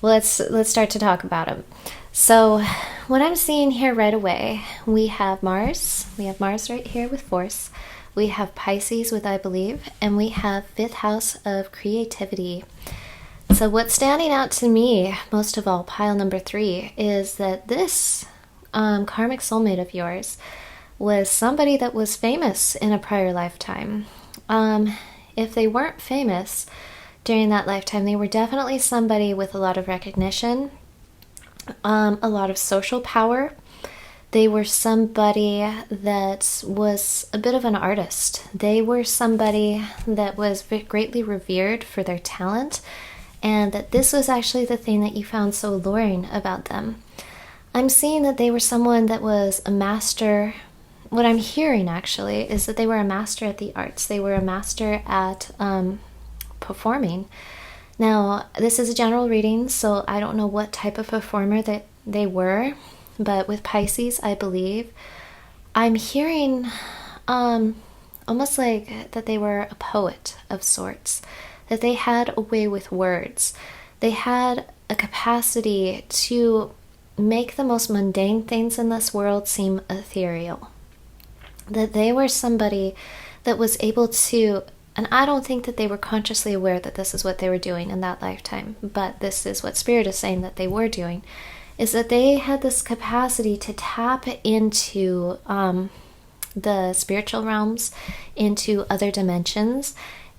Speaker 1: let's start to talk about them. So what I'm seeing here right away, we have Mars right here with Force, we have Pisces with I Believe, and we have 5th house of creativity. So what's standing out to me most of all, pile number 3, is that this karmic soulmate of yours was somebody that was famous in a prior lifetime. If they weren't famous during that lifetime, they were definitely somebody with a lot of recognition, a lot of social power. They were somebody that was a bit of an artist. They were somebody that was greatly revered for their talent, and that this was actually the thing that you found so alluring about them. I'm seeing that they were someone that was a master. What I'm hearing actually is that they were a master at the arts. They were a master at performing. Now, this is a general reading, so I don't know what type of performer that they were, but with Pisces, I believe, I'm hearing almost like that they were a poet of sorts, that they had a way with words. They had a capacity to make the most mundane things in this world seem ethereal. That they were somebody that was able to, and I don't think that they were consciously aware that this is what they were doing in that lifetime, but this is what Spirit is saying that they were doing, is that they had this capacity to tap into the spiritual realms, into other dimensions,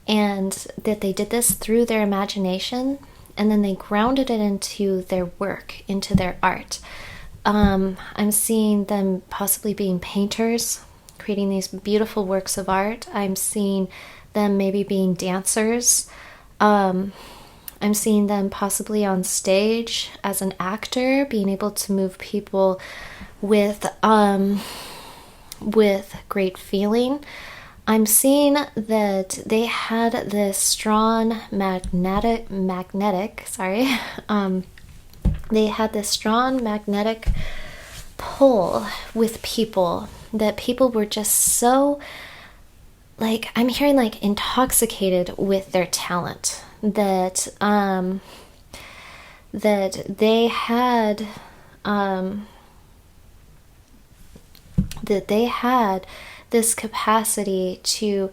Speaker 1: and that they did this through their imagination, and then they grounded it into their work, into their art. I'm seeing them possibly being painters, creating these beautiful works of art. I'm seeing them maybe being dancers. I'm seeing them possibly on stage as an actor, being able to move people with great feeling. I'm seeing that they had this strong magnetic, they had this strong magnetic pull with people, that people were just so, like, I'm hearing like intoxicated with their talent, that that they had this capacity to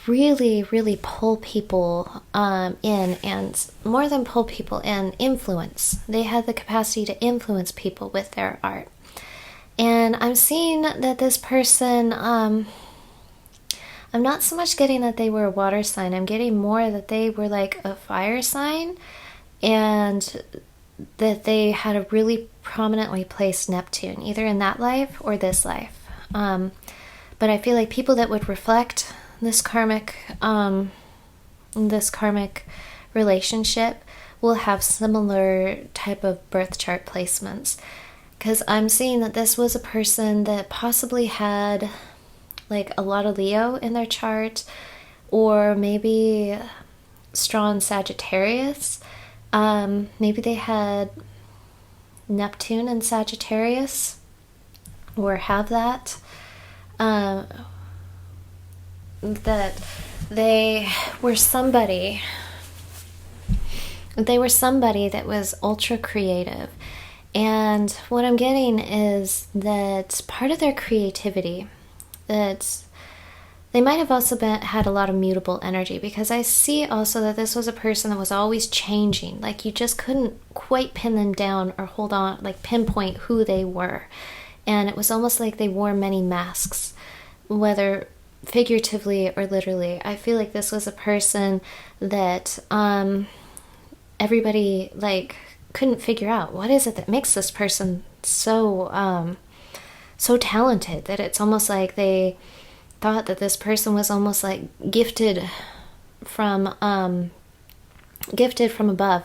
Speaker 1: really, really pull people in, and more than pull people in, influence. They had the capacity to influence people with their art. And I'm seeing that this person, I'm not so much getting that they were a water sign. I'm getting more that they were like a fire sign, and that they had a really prominently placed Neptune, either in that life or this life. But I feel like people that would reflect this karmic relationship will have similar type of birth chart placements. Because I'm seeing that this was a person that possibly had like a lot of Leo in their chart, or maybe strong Sagittarius. Maybe they had Neptune in Sagittarius, or have that. That they were somebody that was ultra creative. And what I'm getting is that part of their creativity, that they might have also had a lot of mutable energy, because I see also that this was a person that was always changing. Like, you just couldn't quite pin them down or hold on, like pinpoint who they were. And it was almost like they wore many masks, whether figuratively or literally. I feel like this was a person that everybody like couldn't figure out what is it that makes this person so talented, that it's almost like they thought that this person was almost like gifted from above,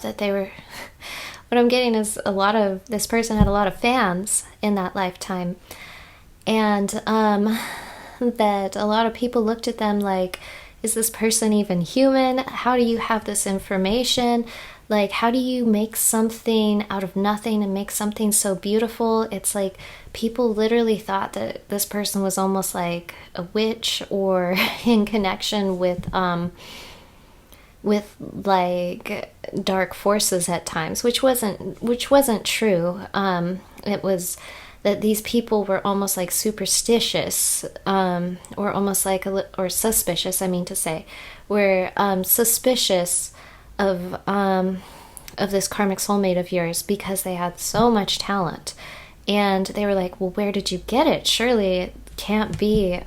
Speaker 1: that they were what I'm getting is this person had a lot of fans in that lifetime, and that a lot of people looked at them like, is this person even human? How do you have this information? Like, how do you make something out of nothing and make something so beautiful? It's like people literally thought that this person was almost like a witch, or in connection with like dark forces at times, which wasn't true. It was that these people were almost like superstitious, or almost like or suspicious, I mean to say, were suspicious of this karmic soulmate of yours, because they had so much talent. And they were like, well, where did you get it? Surely it can't be.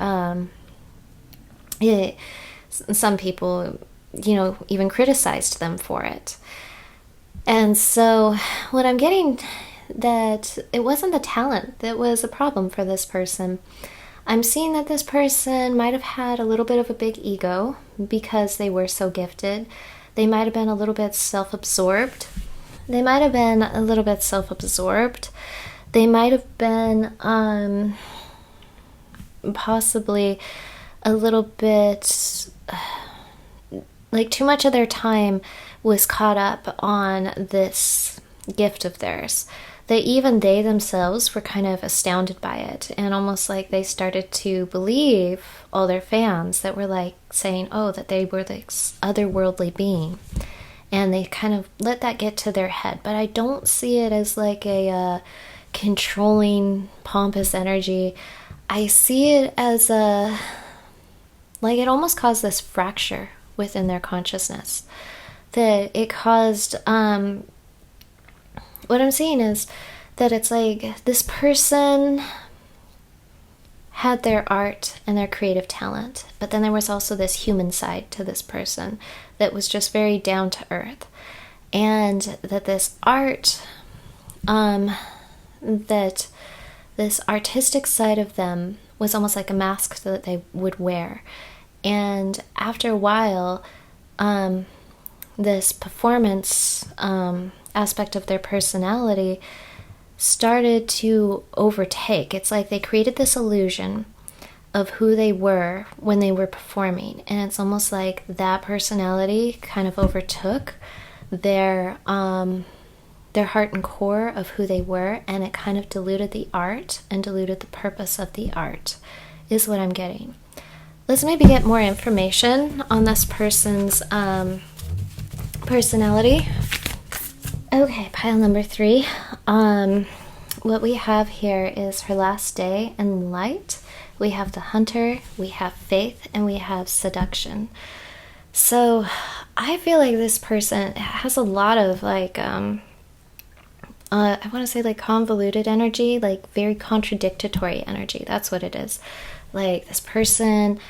Speaker 1: Some people, even criticized them for it. And so what I'm getting, that it wasn't the talent that was a problem for this person. I'm seeing that this person might have had a little bit of a big ego because they were so gifted. They might have been a little bit self-absorbed. They might have been possibly a little bit, like too much of their time was caught up on this gift of theirs, that even they themselves were kind of astounded by it, and almost like they started to believe all their fans that were like saying, oh, that they were this otherworldly being, and they kind of let that get to their head. But I don't see it as like a controlling, pompous energy. I see it as like it almost caused this fracture within their consciousness, that it caused what I'm seeing is that it's like this person had their art and their creative talent, but then there was also this human side to this person that was just very down to earth. And that this art, that this artistic side of them was almost like a mask that they would wear. And after a while, this performance aspect of their personality started to overtake. It's like they created this illusion of who they were when they were performing, and it's almost like that personality kind of overtook their heart and core of who they were, and it kind of diluted the art and diluted the purpose of the art, is what I'm getting. Let's maybe get more information on this person's personality. Okay, pile number 3. What we have here is her last day and light. We have the hunter, we have faith, and we have seduction. So I feel like this person has a lot of like, I want to say like convoluted energy, like very contradictory energy. That's what it is. Like this person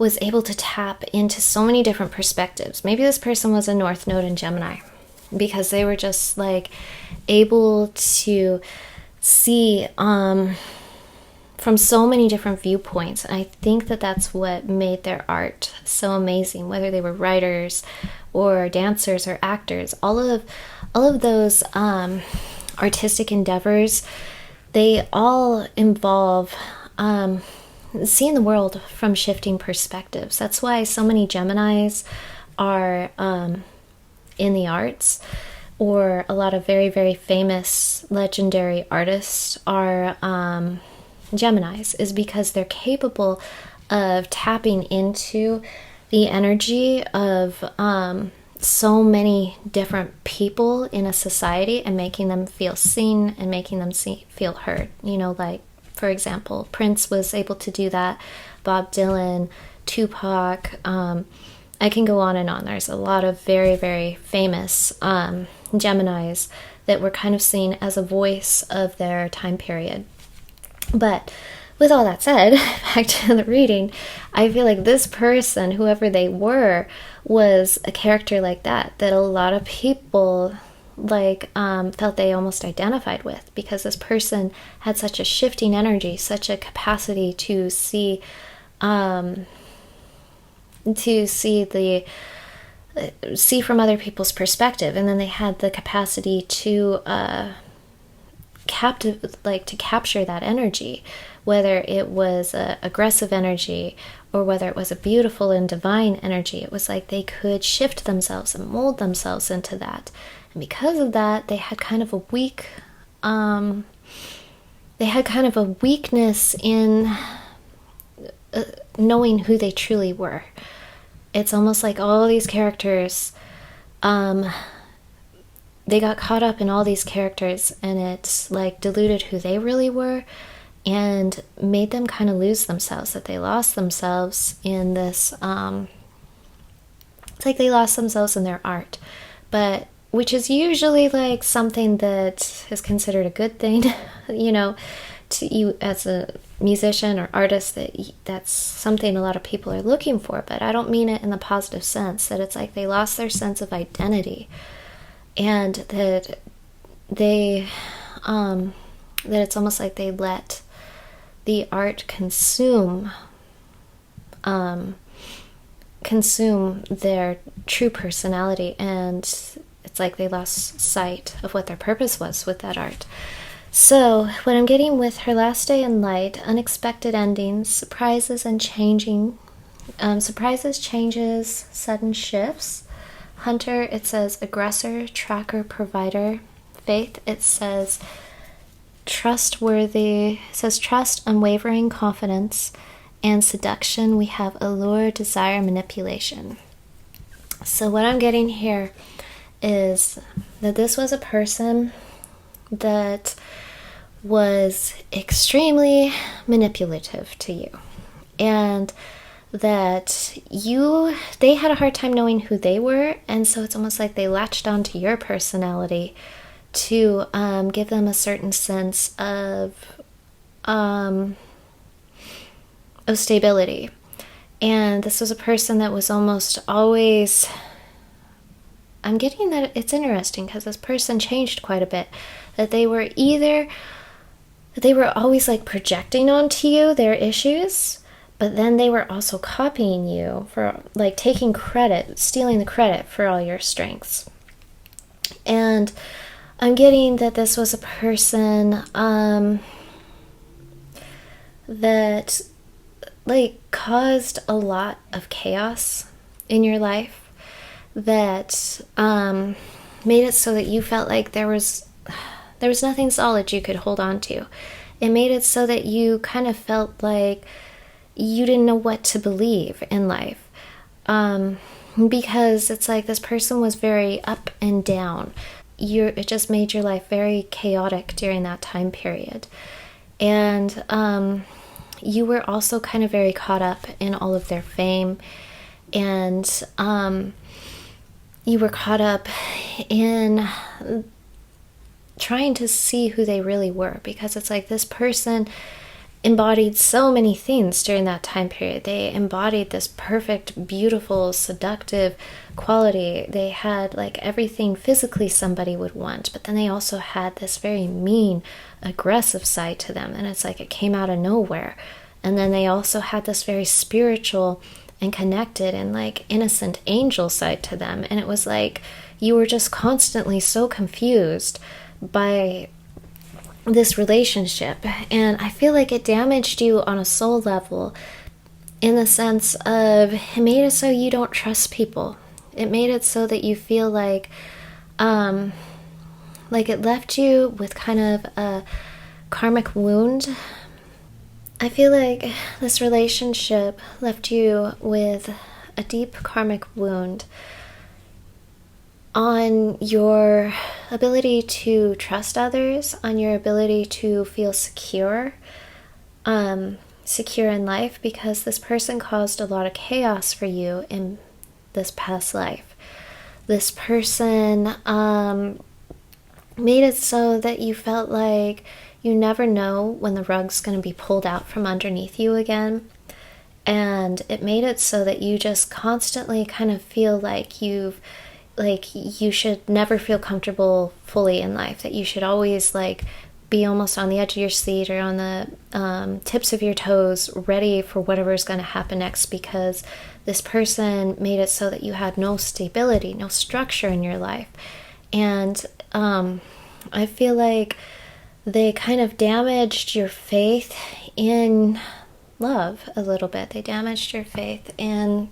Speaker 1: was able to tap into so many different perspectives. Maybe this person was a North Node in Gemini, because they were just like able to see from so many different viewpoints. And I think that that's what made their art so amazing, whether they were writers or dancers or actors. All of those artistic endeavors, they all involve seeing the world from shifting perspectives. That's why so many Geminis are in the arts, or a lot of very, very famous legendary artists are Geminis, is because they're capable of tapping into the energy of so many different people in a society and making them feel seen and making them feel heard. You know, like, for example, Prince was able to do that, Bob Dylan, Tupac, I can go on and on. There's a lot of very, very famous Geminis that were kind of seen as a voice of their time period. But with all that said, back to the reading, I feel like this person, whoever they were, was a character like that a lot of people felt they almost identified with, because this person had such a shifting energy, such a capacity to see from other people's perspective, and then they had the capacity to capture that energy, whether it was aggressive energy or whether it was a beautiful and divine energy. It was like they could shift themselves and mold themselves into that. And because of that, they had kind of a weakness in knowing who they truly were. It's almost like all these characters, they got caught up in all these characters, and it's like diluted who they really were and made them kind of lose themselves, that they lost themselves in this, it's like they lost themselves in their art, but which is usually like something that is considered a good thing, you know, to you as a musician or artist, that's something a lot of people are looking for. But I don't mean it in the positive sense, that it's like they lost their sense of identity, and that they that it's almost like they let the art consume their true personality, and it's like they lost sight of what their purpose was with that art. So what I'm getting with her last day in light, unexpected endings, surprises and changing, surprises, changes, sudden shifts. Hunter, it says aggressor, tracker, provider. Faith, it says trustworthy, it says trust, unwavering confidence. And seduction, we have allure, desire, manipulation. So what I'm getting here is that this was a person that was extremely manipulative to you, and that they had a hard time knowing who they were, and so it's almost like they latched onto your personality to give them a certain sense of stability. And this was a person that was almost always, I'm getting that it's interesting because this person changed quite a bit, that they were always like projecting onto you their issues, but then they were also copying you for like taking credit, stealing the credit for all your strengths. And I'm getting that this was a person that like caused a lot of chaos in your life, that made it so that you felt like there was nothing solid you could hold on to. It made it so that you kind of felt like you didn't know what to believe in life, because it's like this person was very up and down. It just made your life very chaotic during that time period. And you were also kind of very caught up in all of their fame, and you were caught up in trying to see who they really were, because it's like this person embodied so many things during that time period. They embodied this perfect, beautiful, seductive quality. They had like everything physically somebody would want, but then they also had this very mean, aggressive side to them, and it's like it came out of nowhere. And then they also had this very spiritual and connected and like innocent angel side to them, and it was like you were just constantly so confused by this relationship. And I feel like it damaged you on a soul level, in the sense of it made it so you don't trust people. It made it so that you feel like it left you with kind of a karmic wound. I feel like this relationship left you with a deep karmic wound on your ability to trust others, on your ability to feel secure in life, because this person caused a lot of chaos for you in this past life. This person made it so that you felt like you never know when the rug's going to be pulled out from underneath you again. And it made it so that you just constantly kind of feel like you should never feel comfortable fully in life, that you should always like be almost on the edge of your seat or on the tips of your toes, ready for whatever's going to happen next, because this person made it so that you had no stability, no structure in your life. And I feel like they kind of damaged your faith in love a little bit. They damaged your faith in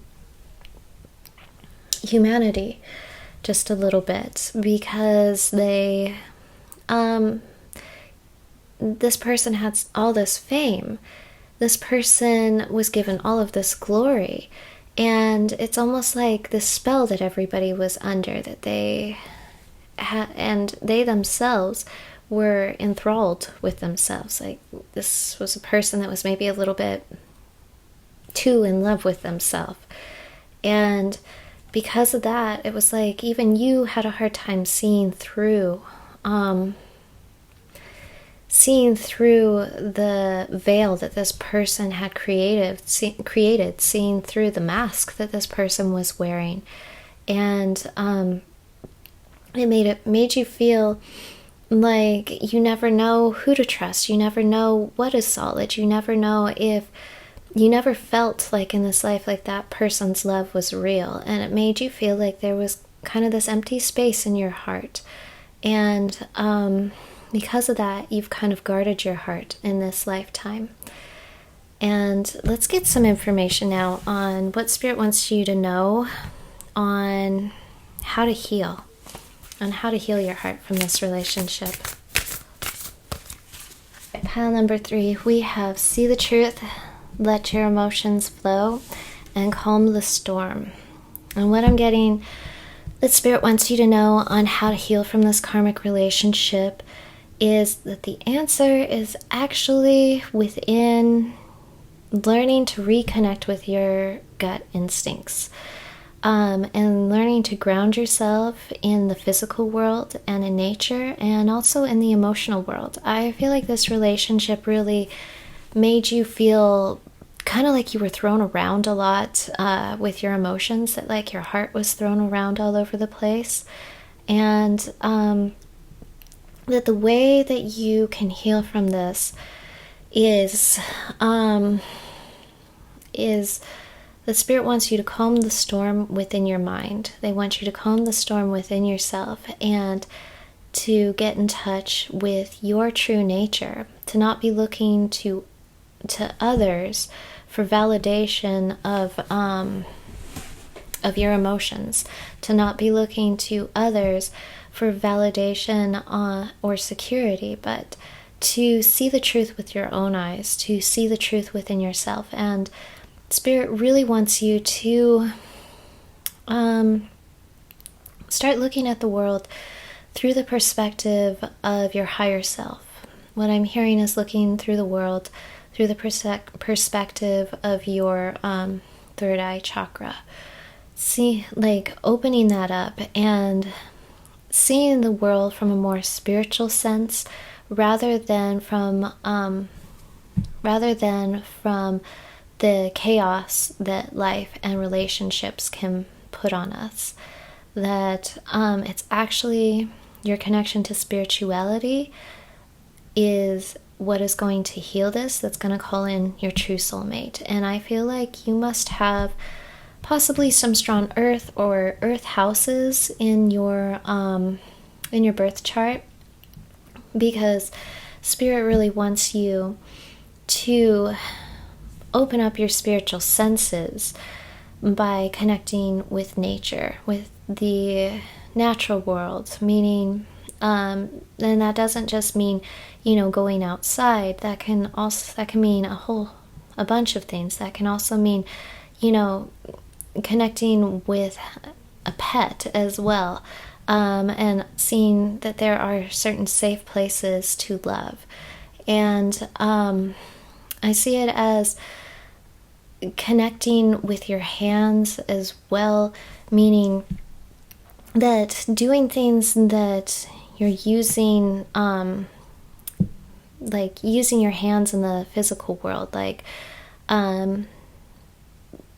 Speaker 1: humanity just a little bit, because they this person had all this fame. This person was given all of this glory, and it's almost like this spell that everybody was under, that they had, and they themselves were enthralled with themselves. Like, this was a person that was maybe a little bit too in love with themselves. And because of that, it was like even you had a hard time seeing through the veil that this person had created, seeing through the mask that this person was wearing. And it made you feel like you never know who to trust. You never know what is solid. You never felt like in this life like that person's love was real. And it made you feel like there was kind of this empty space in your heart. And because of that, you've kind of guarded your heart in this lifetime. And let's get some information now on what Spirit wants you to know on how to heal. On how to heal your heart from this relationship. Pile number 3, we have see the truth, let your emotions flow, and calm the storm. And what I'm getting that Spirit wants you to know on how to heal from this karmic relationship is that the answer is actually within learning to reconnect with your gut instincts. And learning to ground yourself in the physical world and in nature, and also in the emotional world. I feel like this relationship really made you feel kind of like you were thrown around a lot with your emotions, that like your heart was thrown around all over the place. And that the way that you can heal from this is the Spirit wants you to calm the storm within your mind. They want you to calm the storm within yourself and to get in touch with your true nature, to not be looking to others for validation of your emotions, to not be looking to others for validation or security, but to see the truth with your own eyes, to see the truth within yourself. And Spirit really wants you to start looking at the world through the perspective of your higher self. What I'm hearing is looking through the world through the perspective of your third eye chakra. See, like opening that up and seeing the world from a more spiritual sense rather than from rather than from the chaos that life and relationships can put on us. That it's actually your connection to spirituality is what is going to heal this, that's going to call in your true soulmate. And I feel like you must have possibly some strong earth or earth houses in your birth chart, because spirit really wants you to open up your spiritual senses by connecting with nature, with the natural world, meaning, and that doesn't just mean, going outside. That can mean a bunch of things. That can also mean, connecting with a pet as well, and seeing that there are certain safe places to love. And I see it as connecting with your hands as well, meaning that doing things that you're using, like using your hands in the physical world, like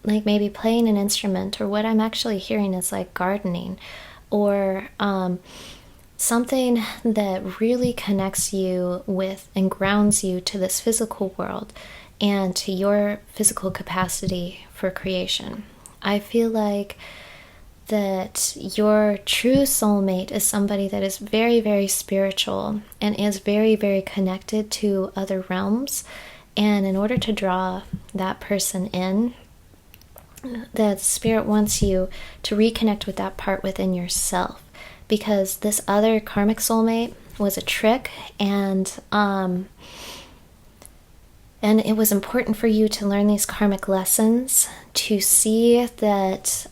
Speaker 1: maybe playing an instrument, or what I'm actually hearing is like gardening, or something that really connects you with and grounds you to this physical world and to your physical capacity for creation. I feel like that your true soulmate is somebody that is very, very spiritual and is very, very connected to other realms. And in order to draw that person in, that spirit wants you to reconnect with that part within yourself, because this other karmic soulmate was a trick, and it was important for you to learn these karmic lessons, to see that,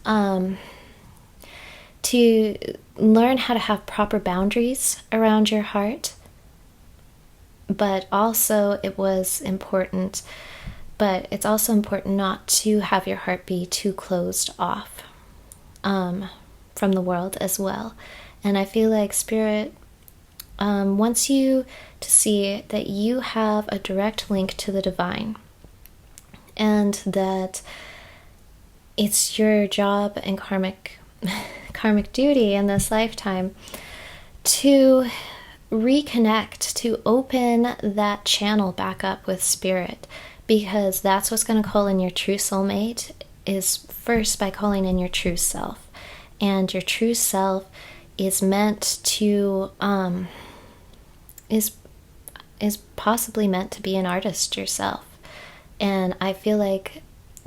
Speaker 1: to learn how to have proper boundaries around your heart. But also it's also important not to have your heart be too closed off from the world as well. And I feel like spirit wants you to see that you have a direct link to the divine, and that it's your job and karmic duty in this lifetime to reconnect, to open that channel back up with spirit, because that's what's going to call in your true soulmate, is first by calling in your true self. And your true self is meant to is possibly meant to be an artist yourself. And I feel like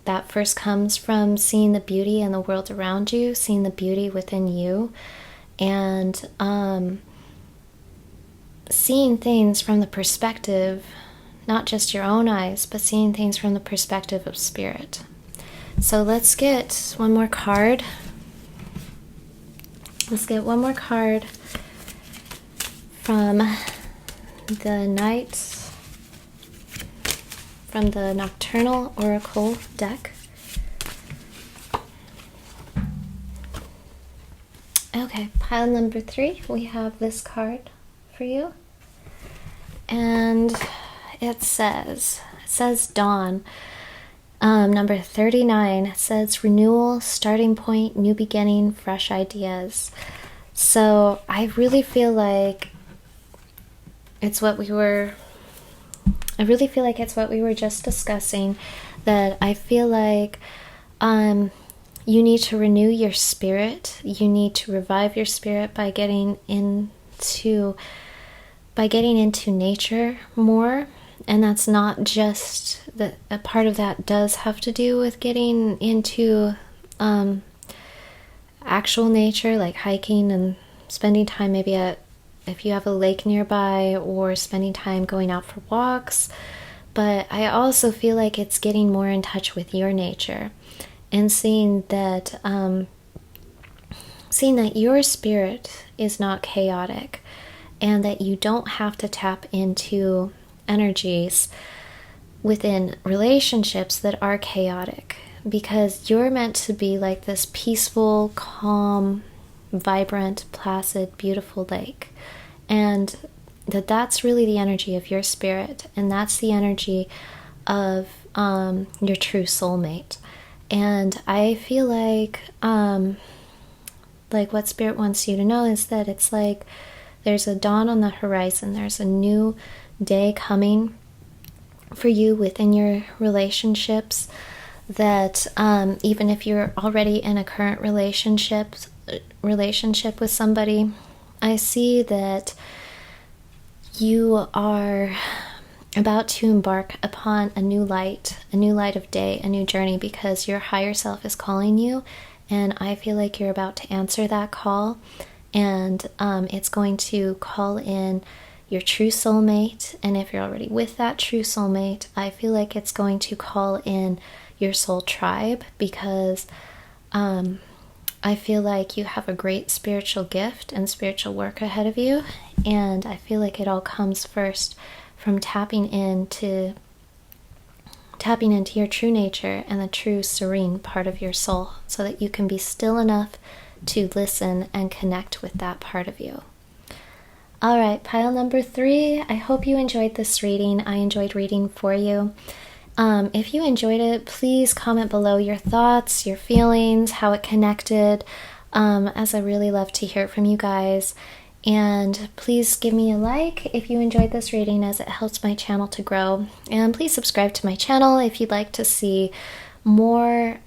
Speaker 1: that first comes from seeing the beauty in the world around you, seeing the beauty within you, and seeing things from the perspective, not just your own eyes, but seeing things from the perspective of spirit. So let's get one more card. Let's get one more card from the Nocturnal Oracle deck. Okay, pile number 3, we have this card for you. And it says Dawn. Number 39, it says renewal, starting point, new beginning, fresh ideas. So I really feel like it's what we were just discussing, that I feel like you need to renew your spirit. You need to revive your spirit by getting into nature more. And that's not just that. A part of that does have to do with getting into actual nature, like hiking and spending time maybe if you have a lake nearby, or spending time going out for walks. But I also feel like it's getting more in touch with your nature, and seeing that your spirit is not chaotic, and that you don't have to tap into energies within relationships that are chaotic, because you're meant to be like this peaceful, calm, vibrant, placid, beautiful lake. And that's really the energy of your spirit, and that's the energy of your true soulmate. And I feel like what spirit wants you to know is that it's like there's a dawn on the horizon. There's a new day coming for you within your relationships, that even if you're already in a current relationship with somebody, I see that you are about to embark upon a new light of day, a new journey, because your higher self is calling you, and I feel like you're about to answer that call, and it's going to call in your true soulmate. And if you're already with that true soulmate, I feel like it's going to call in your soul tribe, because I feel like you have a great spiritual gift and spiritual work ahead of you, and I feel like it all comes first from tapping into your true nature and the true serene part of your soul, so that you can be still enough to listen and connect with that part of you. All right, pile number 3. I hope you enjoyed this reading. I enjoyed reading for you. If you enjoyed it, please comment below your thoughts, your feelings, how it connected, as I really love to hear from you guys. And please give me a like if you enjoyed this reading, as it helps my channel to grow. And please subscribe to my channel if you'd like to see more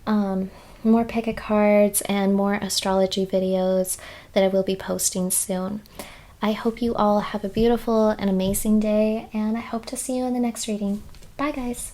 Speaker 1: pick a cards and more astrology videos that I will be posting soon. I hope you all have a beautiful and amazing day, and I hope to see you in the next reading. Bye, guys.